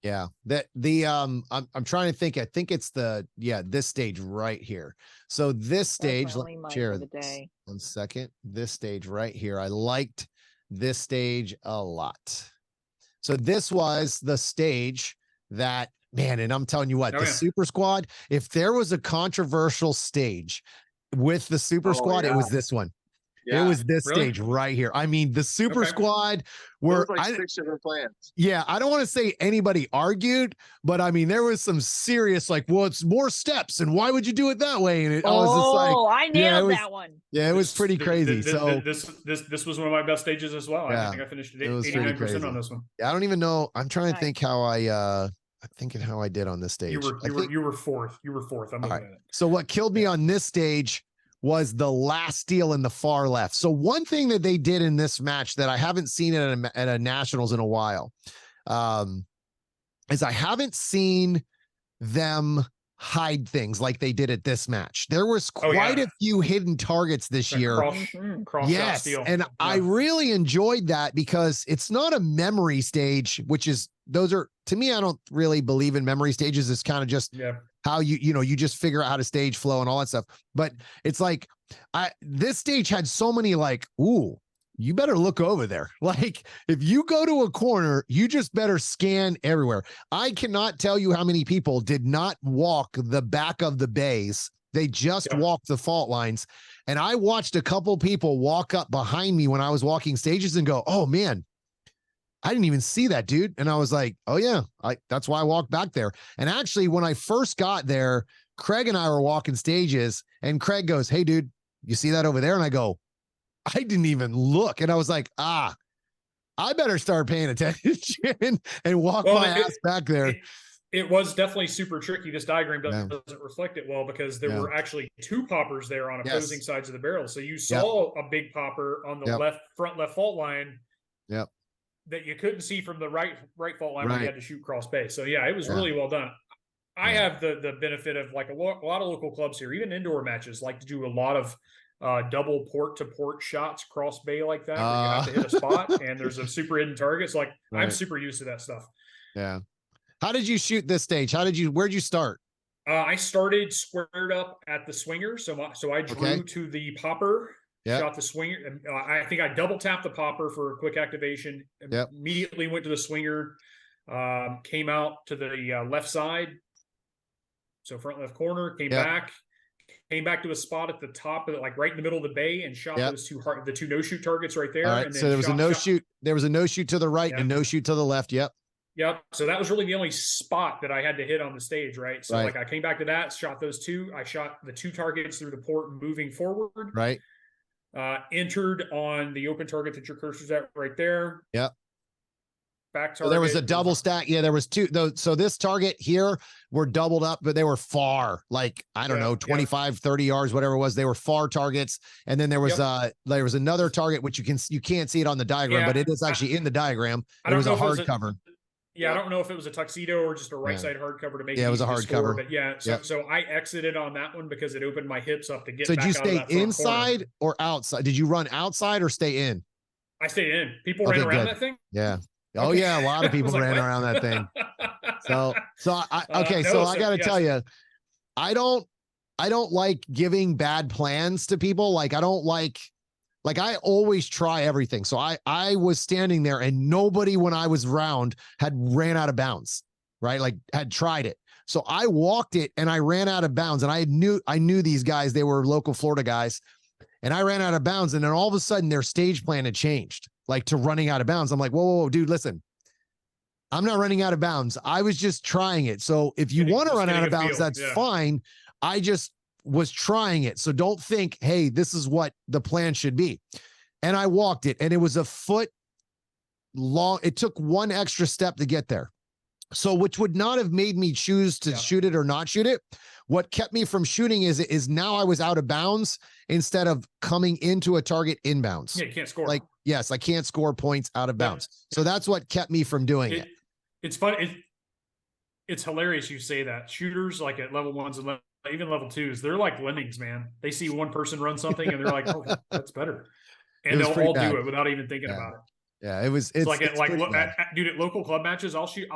Yeah, I'm trying to think. I think it's this stage right here. So this stage, That's let my me only mic share of the this. day. 1 second. This stage right here. I liked this stage a lot. So this was the stage that, man, and I'm telling you what, Oh, the yeah. Super Squad, if there was a controversial stage with the Super Oh, Squad, it yeah. was this one. Yeah. It was this Really? stage right here. I mean, the Super Okay. Squad There were, was like 6 different plans. yeah, I don't want to say anybody argued, but I mean, there was some serious, like, well, it's more steps, and why would you do it that way? And I was just like, I nailed yeah, it was, that one. yeah, it was pretty crazy. This, So this was one of my best stages as well. Yeah, I think I finished at it was pretty 89% crazy. on this one. I don't even know. I'm trying to Nice. think how I'm thinking how I did on this stage. You were fourth. You were fourth. I'm looking right. at it. So what killed me on this stage was the last steal in the far left. So one thing that they did in this match that I haven't seen at a nationals in a while, is I haven't seen them hide things like they did at this match. There was quite a few hidden targets this year. Cross shot steal. And Yeah. I really enjoyed that because it's not a memory stage, which is, those are, to me, I don't really believe in memory stages. It's kind of just how you just figure out how to stage flow and all that stuff. But it's like, this stage had so many like, ooh, you better look over there. Like if you go to a corner, you just better scan everywhere. I cannot tell you how many people did not walk the back of the bays. They just walked the fault lines. And I watched a couple people walk up behind me when I was walking stages and go, oh man, I didn't even see that, dude. And I was like, oh yeah, that's why I walked back there. And actually when I first got there, Craig and I were walking stages and Craig goes, hey dude, you see that over there? And I go, I didn't even look. And I was like, I better start paying attention and walk my ass back there. It was definitely super tricky. This diagram doesn't reflect it well because there were actually two poppers there on opposing sides of the barrel. So you saw a big popper on the front left fault line. Yep. That you couldn't see from the right fault line when you had to shoot cross base. So yeah, it was really well done. I have the benefit of like a lot of local clubs here, even indoor matches, like to do a lot of double port to port shots cross bay like that. Where you have to hit a spot and there's a super hidden target. So like I'm super used to that stuff. Yeah. How did you shoot this stage? Where'd you start? I started squared up at the swinger. So I drew to the popper. Shot the swinger. I think I double tapped the popper for a quick activation. Immediately went to the swinger. Came out to the left side. So front left corner. Came back to a spot at the top of it, like right in the middle of the bay, and shot those the two no shoot targets right there. All right. And then so there was a no shoot. There was a no shoot to the right and a no shoot to the left. Yep. So that was really the only spot that I had to hit on the stage, right? So like I came back to that, shot those two. I shot the two targets through the port moving forward. Right. Entered on the open target that your cursor's at right there. Yep. Back target. So there was a double stack. Yeah, there was two. So this target here were doubled up, but they were far, like, I don't know, 25, 30 yards, whatever it was. They were far targets. And then there was another target, which you can't see it on the diagram, but it is actually in the diagram. It was a hardcover. Yeah, I don't know if it was a tuxedo or just a right side hardcover to make it was a hardcover. But so I exited on that one because it opened my hips up to get. So back did you stay out of that front inside corner. or outside? Did you run outside or stay in? I stayed in. People ran around that thing. Yeah. Oh yeah, a lot of people ran around that thing. So I got to tell you, I don't like giving bad plans to people. Like I don't like I always try everything. So I was standing there and nobody when I was round had ran out of bounds, right? Like had tried it. So I walked it and I ran out of bounds, and I knew these guys, they were local Florida guys, and I ran out of bounds. And then all of a sudden their stage plan had changed, like to running out of bounds. I'm like, whoa, dude, listen, I'm not running out of bounds. I was just trying it. So if you want to run out of bounds, that's fine. I just was trying it. So don't think, hey, this is what the plan should be. And I walked it, and it was a foot long. It took one extra step to get there. So which would not have made me choose to shoot it or not shoot it. What kept me from shooting is now I was out of bounds instead of coming into a target inbounds. Yeah, you can't score. Like, yes, I can't score points out of bounds. So that's what kept me from doing it. It's fun. It's hilarious you say that. Shooters like at level 1s and even level 2s, they're like lemmings, man. They see one person run something and they're like, oh, that's better. And they'll all do it without even thinking about it. Yeah, it's like dude, at local club matches, I'll shoot,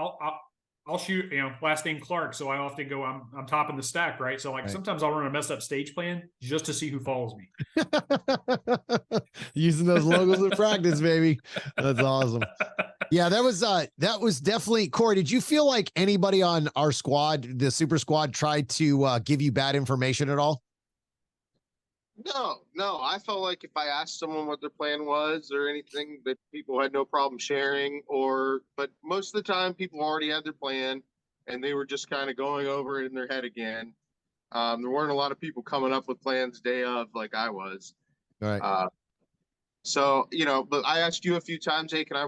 you know, last name Clark. So I often go, I'm topping the stack, right? So like sometimes I'll run a messed up stage plan just to see who follows me. Using those logos in practice, baby. That's awesome. Yeah, that was definitely, Corey, did you feel like anybody on our squad, the super squad, tried to give you bad information at all? No. I felt like if I asked someone what their plan was or anything, that people had no problem sharing, but most of the time people already had their plan and they were just kind of going over it in their head again. There weren't a lot of people coming up with plans day of like I was. All right. So, you know, but I asked you a few times, hey, can I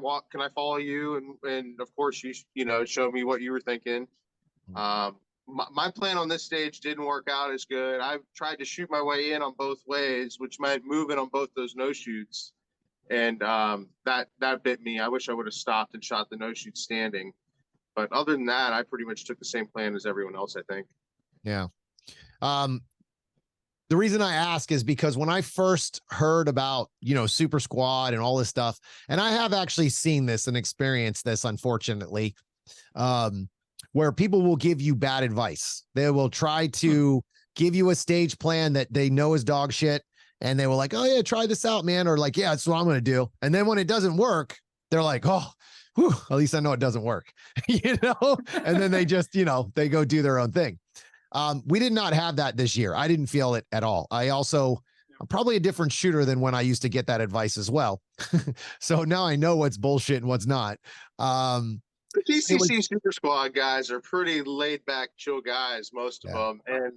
follow you? And of course you know, showed me what you were thinking. My plan on this stage didn't work out as good. I tried to shoot my way in on both ways, which meant moving on both those no shoots. And that bit me. I wish I would have stopped and shot the no shoot standing. But other than that, I pretty much took the same plan as everyone else, I think. Yeah. The reason I ask is because when I first heard about, you know, Super Squad and all this stuff, and I have actually seen this and experienced this, unfortunately, where people will give you bad advice. They will try to give you a stage plan that they know is dog shit. And they were like, oh yeah, try this out, man. Or like, yeah, that's what I'm going to do. And then when it doesn't work, they're like, oh, whew, at least I know it doesn't work, you know? And then they just, you know, they go do their own thing. We did not have that this year. I didn't feel it at all. I'm probably a different shooter than when I used to get that advice as well. So now I know what's bullshit and what's not. The PCC Super Squad guys are pretty laid back, chill guys, most of them. And,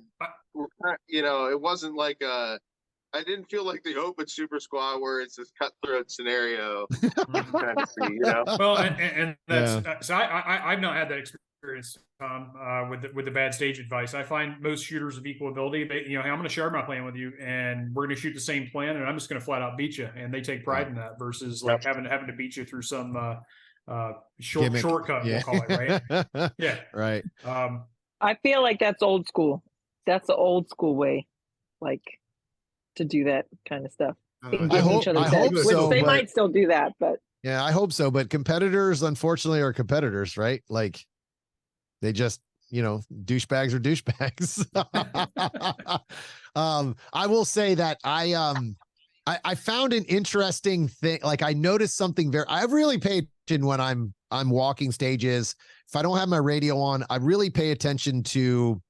you know, it wasn't like I didn't feel like the open Super Squad where it's this cutthroat scenario. Kind of see, you know? Well, and that's, so I've not had that experience with the bad stage advice. I find most shooters of equal ability, you know, hey, I'm going to share my plan with you and we're going to shoot the same plan and I'm just going to flat out beat you. And they take pride in that versus like having to beat you through some shortcut, we'll call it, right? Yeah. Right. I feel like that's old school. That's the old school way, like, to do that kind of stuff. I hope so, they might still do that, but yeah, I hope so. But competitors, unfortunately, are competitors, right? Like, they just, you know, douchebags are douchebags. I will say that I found an interesting thing. Like, I noticed something I really pay attention when I'm walking stages. If I don't have my radio on, I really pay attention to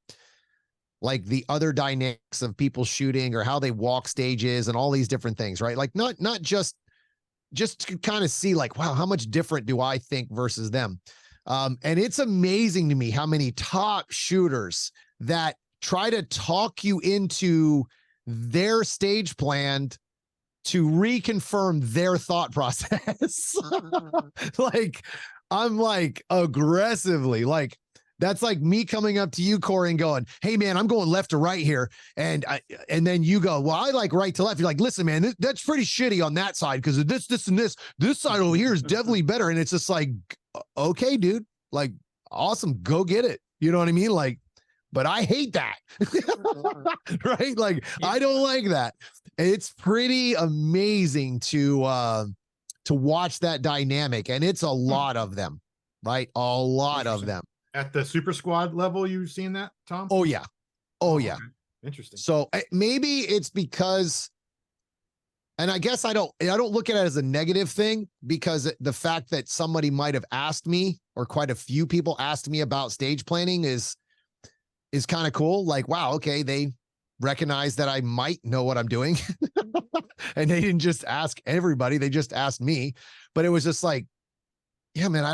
like the other dynamics of people shooting or how they walk stages and all these different things, right? Like not just to kind of see like, wow, how much different do I think versus them? And it's amazing to me how many top shooters that try to talk you into their stage plan to reconfirm their thought process. Like, I'm like aggressively, like, that's like me coming up to you, Corey, and going, hey man, I'm going left to right here. And then you go, well, I like right to left. You're like, listen, man, that's pretty shitty on that side. Cause of this and this side over here is definitely better. And it's just like, okay, dude, like, awesome. Go get it. You know what I mean? Like, but I hate that. Right? Like, I don't like that. It's pretty amazing to watch that dynamic. And it's a lot of them, right? A lot of them. At the Super Squad level, you've seen that, Tom? Oh yeah. Oh yeah. Interesting. So maybe it's because, and I guess I don't look at it as a negative thing, because the fact that somebody might have asked me, or quite a few people asked me about stage planning, is is kind of cool. Like, wow, okay, they recognize that I might know what I'm doing. And they didn't just ask everybody, they just asked me. But it was just like, yeah, man,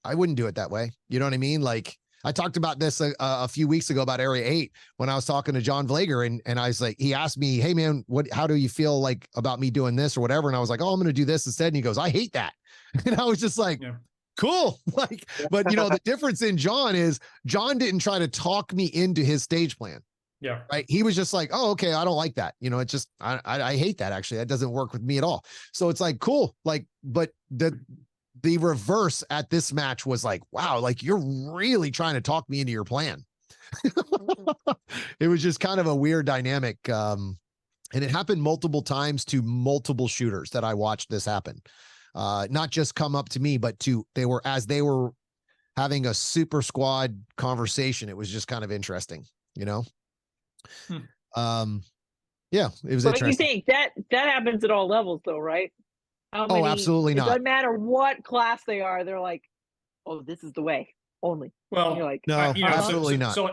I wouldn't do it that way. You know what I mean? Like, I talked about this a few weeks ago about Area 8 when I was talking to John Vlager, and I was like, he asked me, hey man, how do you feel like about me doing this or whatever? And I was like, oh, I'm going to do this instead. And he goes, I hate that. And I was just like, cool. Like, but the difference in John is John didn't try to talk me into his stage plan. Yeah. Right. He was just like, oh, okay, I don't like that. It's just, I hate that. Actually, that doesn't work with me at all. So it's like, cool. Like, but the reverse at this match was like, wow, like you're really trying to talk me into your plan. It was just kind of a weird dynamic. And it happened multiple times to multiple shooters that I watched this happen. Not just come up to me, but they were having a super squad conversation. It was just kind of interesting, Yeah, it was But interesting. you think that happens at all levels though, right? Oh, absolutely it not. doesn't matter what class they are. They're like, oh, this is the way only. Well, You're like, no, absolutely not. So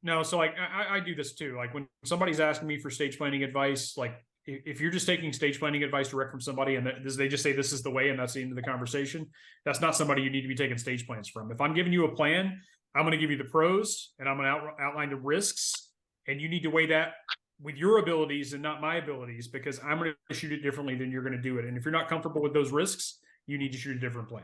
no. So like, I do this too. Like when somebody's asking me for stage planning advice, like if you're just taking stage planning advice direct from somebody and they just say this is the way and that's the end of the conversation, that's not somebody you need to be taking stage plans from. If I'm giving you a plan, I'm going to give you the pros and I'm going to outline the risks, and you need to weigh that with your abilities and not my abilities, because I'm going to shoot it differently than you're going to do it. And if you're not comfortable with those risks, you need to shoot a different plan.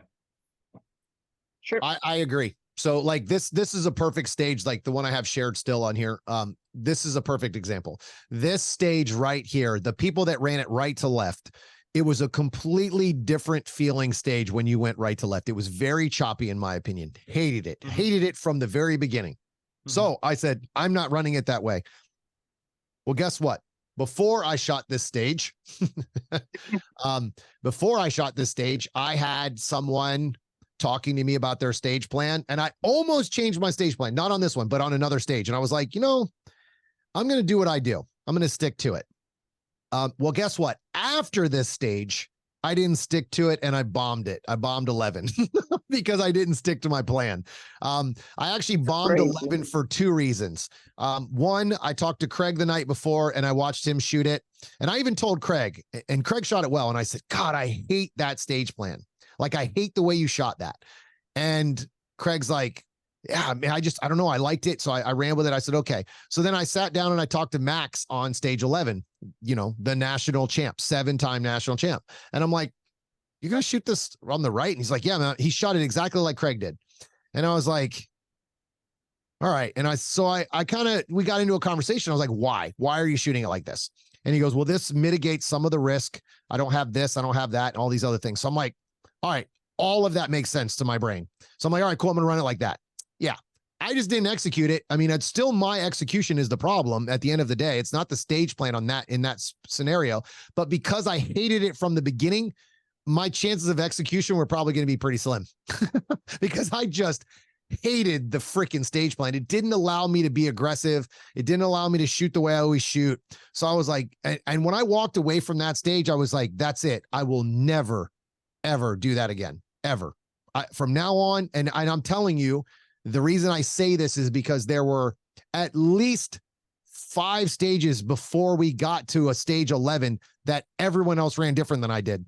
sure. I agree. So like this is a perfect stage, like the one I have shared still on here. This is a perfect example. This stage right here, the people that ran it right to left, it was a completely different feeling stage when you went right to left. It was very choppy, in my opinion. Hated it from the very beginning. So I said, I'm not running it that way. Well, guess what? Before I shot this stage, I had someone talking to me about their stage plan, and I almost changed my stage plan, not on this one, but on another stage. And I was like, I'm going to do what I do. I'm going to stick to it. Well, guess what? After this stage, I didn't stick to it and I bombed it. I bombed 11 because I didn't stick to my plan. I actually bombed 11 for two reasons. One, I talked to Craig the night before and I watched him shoot it. And I even told Craig, and Craig shot it well. And I said, God, I hate that stage plan. Like, I hate the way you shot that. And Craig's like, yeah, man, I don't know. I liked it. So I ran with it. I said, okay. So then I sat down and I talked to Max on stage 11, the national champ, 7-time national champ. And I'm like, you're going to shoot this on the right? And he's like, yeah, man, he shot it exactly like Craig did. And I was like, all right. And we got into a conversation. I was like, why are you shooting it like this? And he goes, well, this mitigates some of the risk. I don't have this. I don't have that. And all these other things. So I'm like, all right, all of that makes sense to my brain. So I'm like, all right, cool. I'm going to run it like that. Yeah. I just didn't execute it. I mean, it's still my execution is the problem at the end of the day. It's not the stage plan in that scenario, but because I hated it from the beginning, my chances of execution were probably going to be pretty slim because I just hated the freaking stage plan. It didn't allow me to be aggressive. It didn't allow me to shoot the way I always shoot. So I was like, and when I walked away from that stage, I was like, that's it. I will never, ever do that again, ever. From now on, and I'm telling you, the reason I say this is because there were at least 5 stages before we got to a stage 11 that everyone else ran different than I did.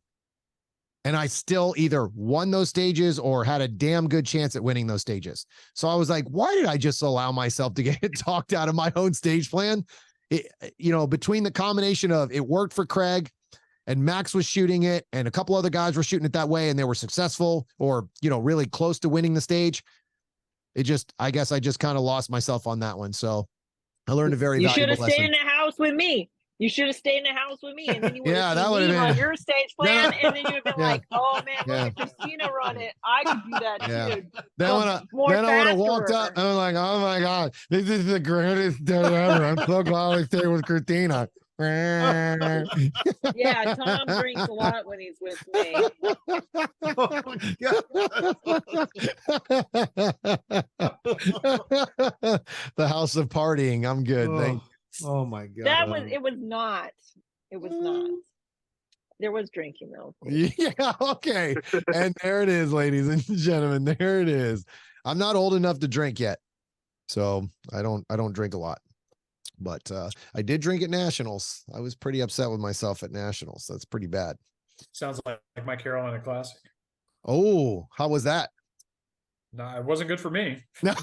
And I still either won those stages or had a damn good chance at winning those stages. So I was like, why did I just allow myself to get talked out of my own stage plan? Between the combination of it worked for Craig and Max was shooting it and a couple other guys were shooting it that way and they were successful or, really close to winning the stage. I guess I just kind of lost myself on that one. So I learned a very valuable lesson. You should have stayed in the house with me. You should have stayed in the house with me, and then you would Yeah, that have would seen have me been on your stage plan, and then you'd have been Yeah. like, "Oh man, Yeah. look at Christina run it. I could do that Yeah. too." Then I would have walked up and I'm like, oh my God, this is the greatest day ever. I'm so glad I stayed with Christina. Yeah, Tom drinks a lot when he's with me. The house of partying. I'm good. Oh my God. It was not. It was not. There was drinking though. Yeah, okay. And there it is, ladies and gentlemen. There it is. I'm not old enough to drink yet. So I don't drink a lot, but I did drink at nationals. I was pretty upset with myself at nationals. That's pretty bad. Sounds like my Carolina Classic. Oh, how was that? No, it wasn't good for me. No.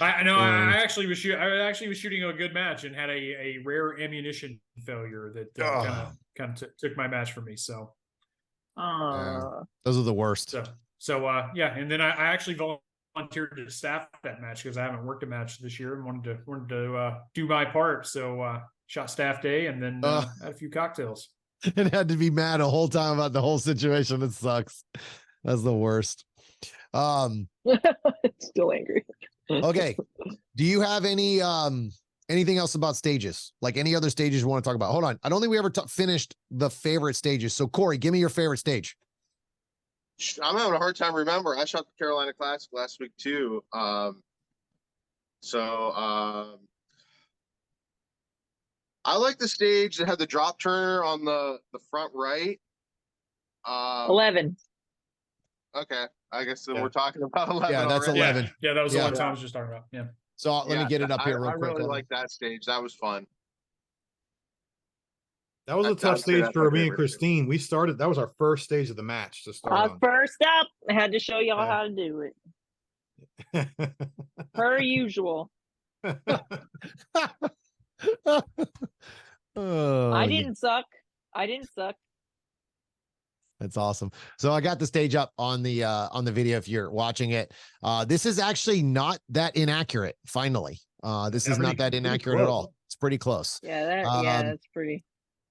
I know. I actually was shooting a good match and had a rare ammunition failure that kind of took my match from me. So, those are the worst. So yeah. And then I actually volunteered to staff that match because I haven't worked a match this year and wanted to do my part. So shot staff day and then had a few cocktails. And had to be mad a whole time about the whole situation. It sucks. That's the worst. Still angry. Okay. Do you have any anything else about stages? Like any other stages you want to talk about? Hold on. I don't think we ever finished the favorite stages. So Corey, give me your favorite stage. I'm having a hard time remember. I shot the Carolina Classic last week too. I like the stage that had the drop turner on the front right. 11. Okay, I guess Yeah. we're talking about 11. Yeah, that's already. 11. Yeah, that was the Yeah. one Tom was just talking about. Yeah. So let me get it up here real I quick. really like that stage. That was fun. That was a I'd tough say stage that's for my me and favorite. Christine. That was our first stage of the match to start on. First up, I had to show y'all Yeah. how to do it. Per usual. Oh, I yeah. didn't suck. I didn't suck. That's awesome. So I got the stage up on the video if you're watching it. This is actually not that inaccurate, finally. This is not that inaccurate at all. It's pretty close. Yeah, that's pretty.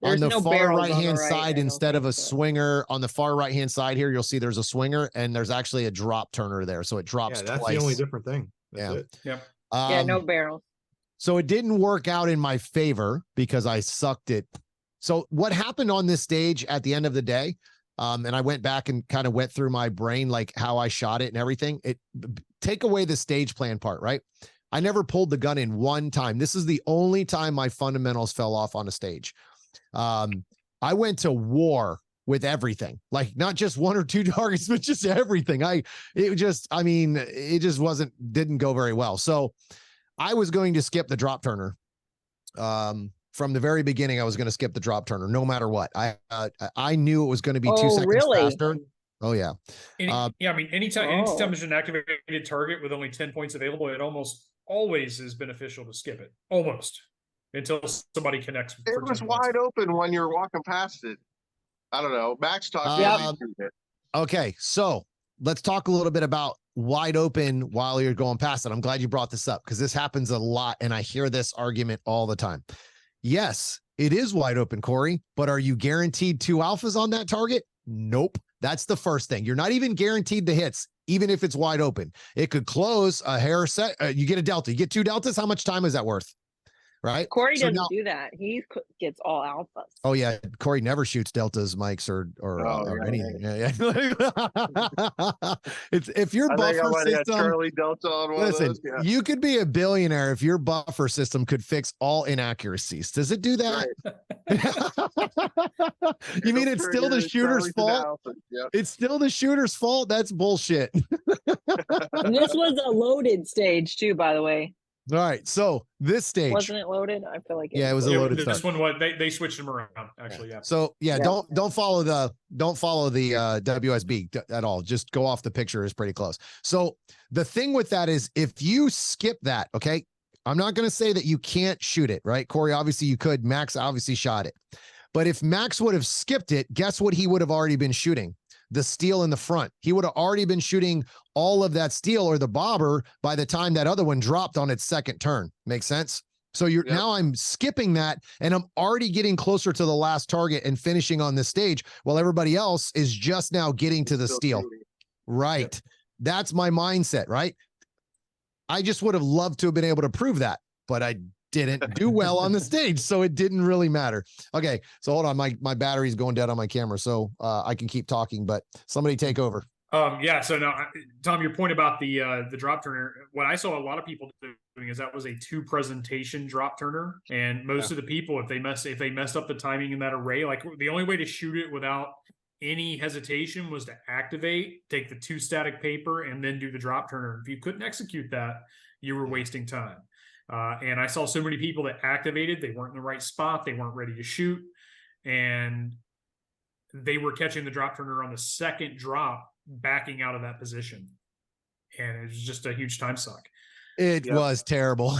On There's the no far barrels on the right-hand right, side, I don't instead of think, a swinger, on the far right-hand side here, you'll see there's a swinger and there's actually a drop turner there. So it drops Yeah, that's twice. the only different thing. That's Yeah. it. Yep. Yeah, no barrels. So it didn't work out in my favor because I sucked it. So what happened on this stage at the end of the day, and I went back and kind of went through my brain, like how I shot it and everything. Take away the stage plan part, right? I never pulled the gun in one time. This is the only time my fundamentals fell off on a stage. I went to war with everything, like not just one or two targets, but just everything. It just didn't go very well. So I was going to skip the drop turner. From the very beginning, I was going to skip the drop turner, no matter what. I knew it was going to be 2 seconds really? faster. Oh yeah. Yeah, I mean, anytime there's an activated target with only 10 points available, it almost always is beneficial to skip it. Almost. Until somebody connects. It was wide open when you're walking past it. I don't know. Max talked Okay, so let's talk a little bit about wide open while you're going past it. I'm glad you brought this up because this happens a lot and I hear this argument all the time. Yes, it is wide open, Corey, but are you guaranteed 2 alphas on that target? Nope. That's the first thing. You're not even guaranteed the hits, even if it's wide open. It could close a hair set. You get a delta. You get 2 deltas. How much time is that worth? Right? Corey doesn't do that. He gets all alphas. Oh yeah, Corey never shoots deltas, mics, or anything. Yeah. It's if your buffer system. Charlie Delta on one Listen, of those. Yeah. You could be a billionaire if your buffer system could fix all inaccuracies. Does it do that? Right. You mean it's still the shooter's fault? Yep. It's still the shooter's fault? That's bullshit. And this was a loaded stage too, by the way. All right, so this stage Wasn't it loaded? I feel like it was a loaded This start. one, they switched them around. Actually, yeah. So don't follow the WSB at all. Just go off the picture is pretty close. So the thing with that is if you skip that, okay, I'm not going to say that you can't shoot it, right? Corey, obviously you could. Max obviously shot it. But if Max would have skipped it, guess what he would have already been shooting? The steel in the front. He would have already been shooting all of that steel or the bobber by the time that other one dropped on its second turn. Make sense? So now I'm skipping that and I'm already getting closer to the last target and finishing on this stage while everybody else is just now getting to the steel. Right. Yep. That's my mindset, right? I just would have loved to have been able to prove that, but I didn't do well on the stage, so it didn't really matter. Okay, so hold on, my battery's going dead on my camera, so I can keep talking, but somebody take over. Yeah. So now, Tom, your point about the drop turner, what I saw a lot of people doing is that was a 2 presentation drop turner, and most of the people, if they messed up the timing in that array, like the only way to shoot it without any hesitation was to activate, take the 2 static paper, and then do the drop turner. If you couldn't execute that, you were wasting time. And I saw so many people that activated, they weren't in the right spot, they weren't ready to shoot, and they were catching the drop turner on the second drop, backing out of that position. And it was just a huge time suck. It Yep. was terrible.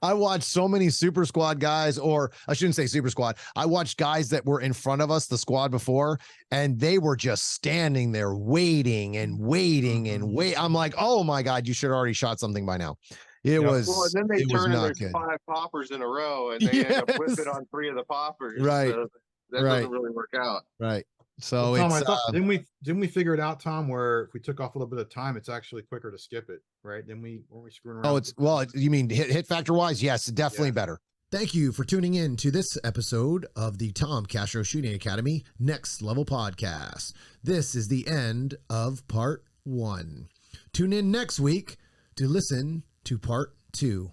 I watched so many super squad guys, or I shouldn't say super squad. I watched guys that were in front of us, the squad before, and they were just standing there waiting and waiting and wait. I'm like, oh my God, you should have already shot something by now. It was, Well, and then they it was turn and not there's good. 5 poppers in a row, and they end up Yes. whipping on 3 of the poppers. Right. So that Right. doesn't really work out. Right. So Well, Tom, it's, I thought didn't we figure it out, Tom, where if we took off a little bit of time, it's actually quicker to skip it, right? Then weren't we screwing around? oh, with it's, it? well, you mean hit factor wise? Yes, definitely Yeah. better. Thank you for tuning in to this episode of the Tom Castro Shooting Academy Next Level Podcast. This is the end of part 1. Tune in next week to listen to part 2.